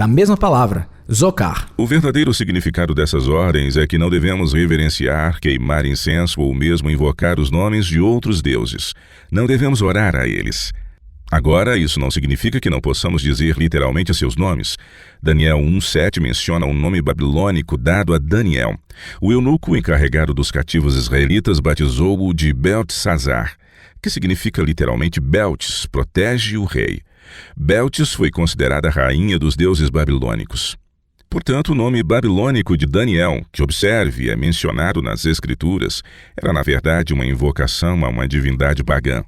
mesma palavra, zokar. O verdadeiro significado dessas ordens é que não devemos reverenciar, queimar incenso ou mesmo invocar os nomes de outros deuses. Não devemos orar a eles. Agora, isso não significa que não possamos dizer literalmente seus nomes. Daniel 1:7 menciona um nome babilônico dado a Daniel. O eunuco encarregado dos cativos israelitas batizou-o de Beltesazar, que significa literalmente Beltes, protege o rei. Beltes foi considerada a rainha dos deuses babilônicos. Portanto, o nome babilônico de Daniel, que observe é mencionado nas Escrituras, era na verdade uma invocação a uma divindade pagã.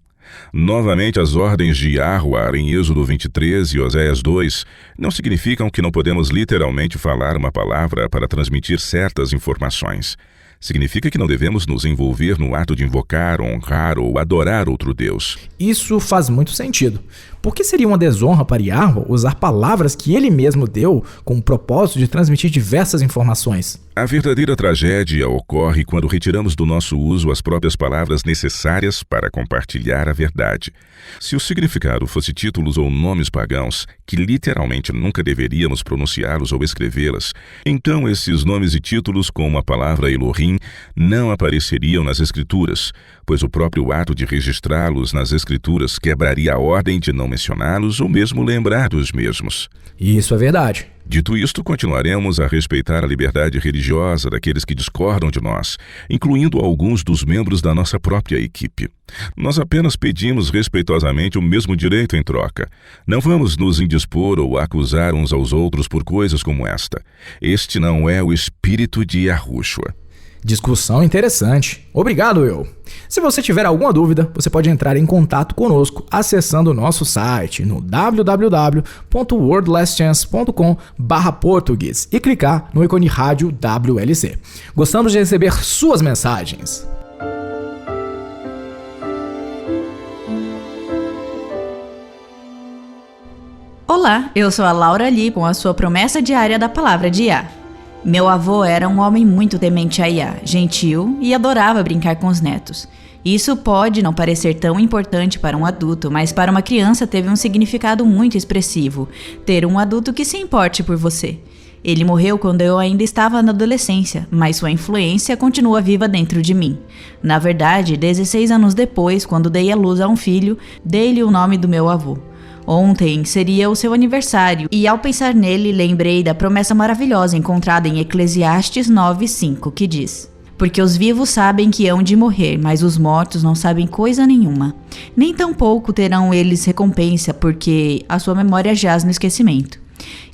Novamente, as ordens de Yahweh em Êxodo 23 e Oséias 2 não significam que não podemos literalmente falar uma palavra para transmitir certas informações. Significa que não devemos nos envolver no ato de invocar, honrar ou adorar outro Deus. Isso faz muito sentido. Por que seria uma desonra para Yahweh usar palavras que ele mesmo deu com o propósito de transmitir diversas informações? A verdadeira tragédia ocorre quando retiramos do nosso uso as próprias palavras necessárias para compartilhar a verdade. Se o significado fosse títulos ou nomes pagãos, que literalmente nunca deveríamos pronunciá-los ou escrevê-las, então esses nomes e títulos com a palavra Elohim não apareceriam nas Escrituras, pois o próprio ato de registrá-los nas Escrituras quebraria a ordem de não mencioná-los ou mesmo lembrar dos mesmos. Isso é verdade. Dito isto, continuaremos a respeitar a liberdade religiosa daqueles que discordam de nós, incluindo alguns dos membros da nossa própria equipe. Nós apenas pedimos respeitosamente o mesmo direito em troca. Não vamos nos indispor ou acusar uns aos outros por coisas como esta. Este não é o espírito de Yahushua. Discussão interessante. Obrigado, Will. Se você tiver alguma dúvida, você pode entrar em contato conosco acessando o nosso site no www.worldlastchance.com/português e clicar no ícone rádio WLC. Gostamos de receber suas mensagens. Olá, eu sou a Laura Lee com a sua promessa diária da palavra de Yah. Meu avô era um homem muito temente a Yah, gentil e adorava brincar com os netos. Isso pode não parecer tão importante para um adulto, mas para uma criança teve um significado muito expressivo, ter um adulto que se importe por você. Ele morreu quando eu ainda estava na adolescência, mas sua influência continua viva dentro de mim. Na verdade, 16 anos depois, quando dei à luz a um filho, dei-lhe o nome do meu avô. Ontem seria o seu aniversário e ao pensar nele lembrei da promessa maravilhosa encontrada em Eclesiastes 9:5 que diz: porque os vivos sabem que hão de morrer, mas os mortos não sabem coisa nenhuma. Nem tampouco terão eles recompensa, porque a sua memória jaz no esquecimento.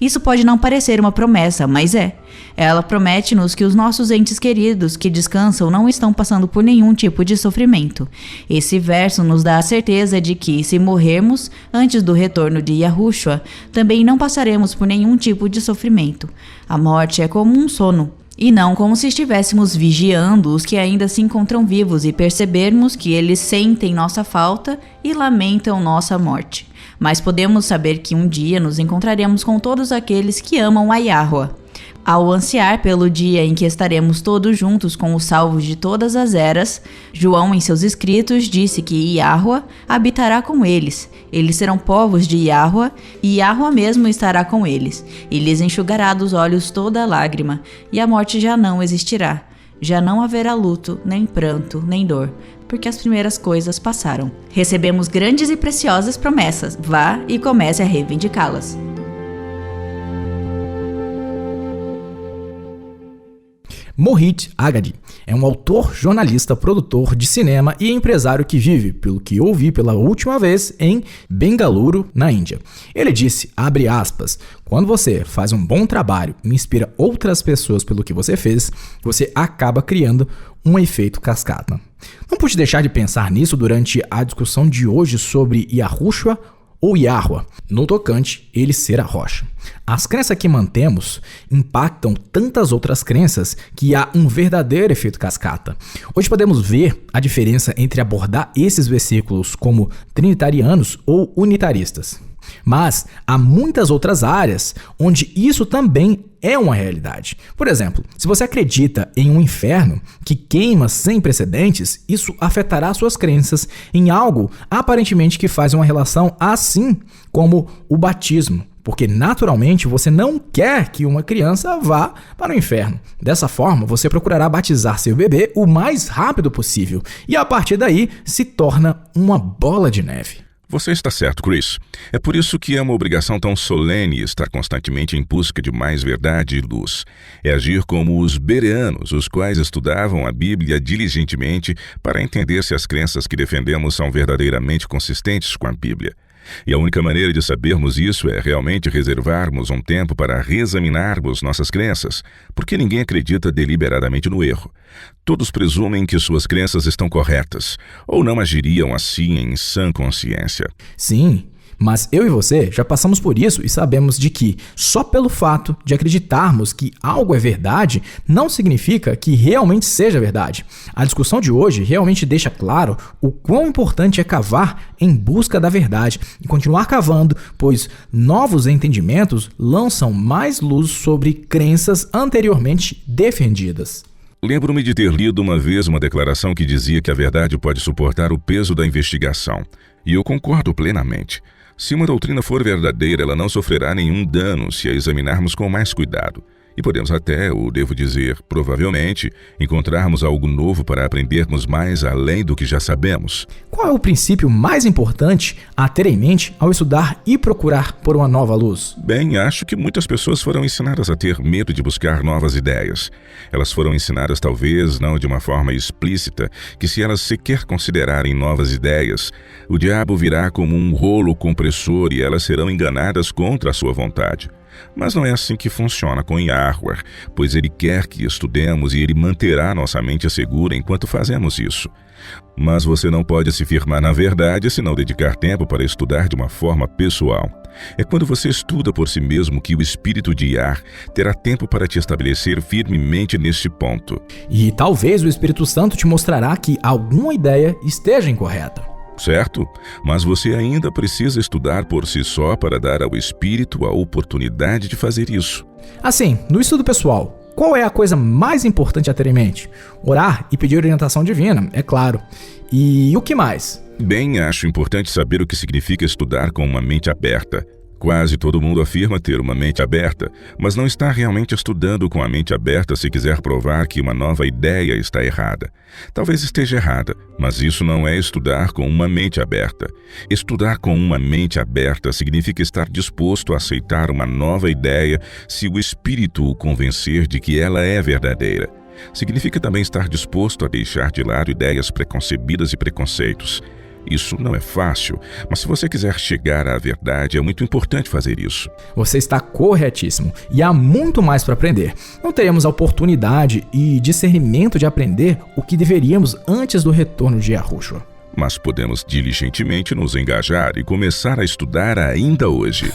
Isso pode não parecer uma promessa, mas é. Ela promete-nos que os nossos entes queridos que descansam não estão passando por nenhum tipo de sofrimento. Esse verso nos dá a certeza de que, se morrermos antes do retorno de Yahushua, também não passaremos por nenhum tipo de sofrimento. A morte é como um sono, e não como se estivéssemos vigiando os que ainda se encontram vivos e percebermos que eles sentem nossa falta e lamentam nossa morte. Mas podemos saber que um dia nos encontraremos com todos aqueles que amam a Yahweh. Ao ansiar pelo dia em que estaremos todos juntos com os salvos de todas as eras, João em seus escritos disse que Yahweh habitará com eles. Eles serão povos de Yahweh e Yahweh mesmo estará com eles. E lhes enxugará dos olhos toda lágrima, e a morte já não existirá. Já não haverá luto, nem pranto, nem dor, porque as primeiras coisas passaram. Recebemos grandes e preciosas promessas. Vá e comece a reivindicá-las. Mohit Agadi é um autor, jornalista, produtor de cinema e empresário que vive, pelo que ouvi pela última vez, em Bengaluru, na Índia. Ele disse, abre aspas, quando você faz um bom trabalho e inspira outras pessoas pelo que você fez, você acaba criando um efeito cascata. Não pude deixar de pensar nisso durante a discussão de hoje sobre Yahushua ou Yahweh, no tocante ele ser a rocha. As crenças que mantemos impactam tantas outras crenças que há um verdadeiro efeito cascata. Hoje podemos ver a diferença entre abordar esses versículos como trinitarianos ou unitaristas. Mas há muitas outras áreas onde isso também é uma realidade. Por exemplo, se você acredita em um inferno que queima sem precedentes, isso afetará suas crenças em algo aparentemente que faz uma relação assim como o batismo. Porque naturalmente você não quer que uma criança vá para o inferno. Dessa forma, você procurará batizar seu bebê o mais rápido possível. E a partir daí se torna uma bola de neve. Você está certo, Chris. É por isso que é uma obrigação tão solene estar constantemente em busca de mais verdade e luz. É agir como os bereanos, os quais estudavam a Bíblia diligentemente para entender se as crenças que defendemos são verdadeiramente consistentes com a Bíblia. E a única maneira de sabermos isso é realmente reservarmos um tempo para reexaminarmos nossas crenças, porque ninguém acredita deliberadamente no erro. Todos presumem que suas crenças estão corretas, ou não agiriam assim em sã consciência. Sim, mas eu e você já passamos por isso e sabemos de que só pelo fato de acreditarmos que algo é verdade não significa que realmente seja verdade. A discussão de hoje realmente deixa claro o quão importante é cavar em busca da verdade e continuar cavando, pois novos entendimentos lançam mais luz sobre crenças anteriormente defendidas. Lembro-me de ter lido uma vez uma declaração que dizia que a verdade pode suportar o peso da investigação, e eu concordo plenamente. Se uma doutrina for verdadeira, ela não sofrerá nenhum dano se a examinarmos com mais cuidado. E podemos até, ou devo dizer, provavelmente, encontrarmos algo novo para aprendermos mais além do que já sabemos. Qual é o princípio mais importante a ter em mente ao estudar e procurar por uma nova luz? Bem, acho que muitas pessoas foram ensinadas a ter medo de buscar novas ideias. Elas foram ensinadas, talvez não de uma forma explícita, que se elas sequer considerarem novas ideias, o diabo virá como um rolo compressor e elas serão enganadas contra a sua vontade. Mas não é assim que funciona com Yahweh, pois ele quer que estudemos e ele manterá nossa mente segura enquanto fazemos isso. Mas você não pode se firmar na verdade se não dedicar tempo para estudar de uma forma pessoal. É quando você estuda por si mesmo que o Espírito de Yah terá tempo para te estabelecer firmemente neste ponto. E talvez o Espírito Santo te mostrará que alguma ideia esteja incorreta. Certo? Mas você ainda precisa estudar por si só para dar ao Espírito a oportunidade de fazer isso. Assim, no estudo pessoal, qual é a coisa mais importante a ter em mente? Orar e pedir orientação divina, é claro. E o que mais? Bem, acho importante saber o que significa estudar com uma mente aberta. Quase todo mundo afirma ter uma mente aberta, mas não está realmente estudando com a mente aberta se quiser provar que uma nova ideia está errada. Talvez esteja errada, mas isso não é estudar com uma mente aberta. Estudar com uma mente aberta significa estar disposto a aceitar uma nova ideia se o Espírito o convencer de que ela é verdadeira. Significa também estar disposto a deixar de lado ideias preconcebidas e preconceitos. Isso não é fácil, mas se você quiser chegar à verdade, é muito importante fazer isso. Você está corretíssimo e há muito mais para aprender. Não teremos a oportunidade e discernimento de aprender o que deveríamos antes do retorno de Yahushua. Mas podemos diligentemente nos engajar e começar a estudar ainda hoje.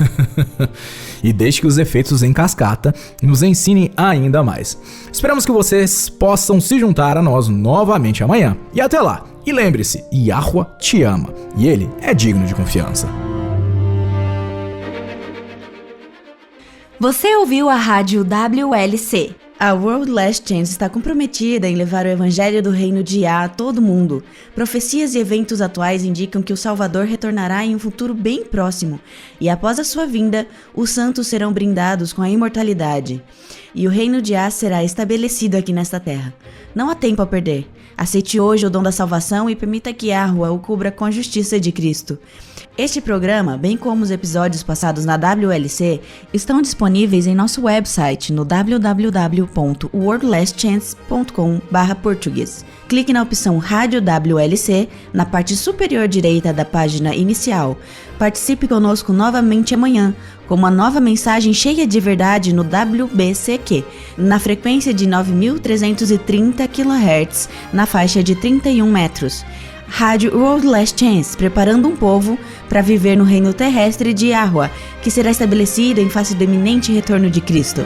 E deixe que os efeitos em cascata nos ensinem ainda mais. Esperamos que vocês possam se juntar a nós novamente amanhã. E até lá! E lembre-se, Yahweh te ama e ele é digno de confiança. Você ouviu a rádio WLC. A World Last Chance está comprometida em levar o evangelho do reino de Yah a todo mundo. Profecias e eventos atuais indicam que o Salvador retornará em um futuro bem próximo, e após a sua vinda, os santos serão brindados com a imortalidade, e o reino de Yah será estabelecido aqui nesta terra. Não há tempo a perder. Aceite hoje o dom da salvação e permita que Yahweh o cubra com a justiça de Cristo. Este programa, bem como os episódios passados na WLC, estão disponíveis em nosso website no www.worldlastchance.com/português. Clique na opção Rádio WLC na parte superior direita da página inicial. Participe conosco novamente amanhã com uma nova mensagem cheia de verdade no WBCQ, na frequência de 9.330 kHz, na faixa de 31 metros. Rádio World Last Chance, preparando um povo para viver no reino terrestre de Yahweh, que será estabelecido em face do iminente retorno de Cristo.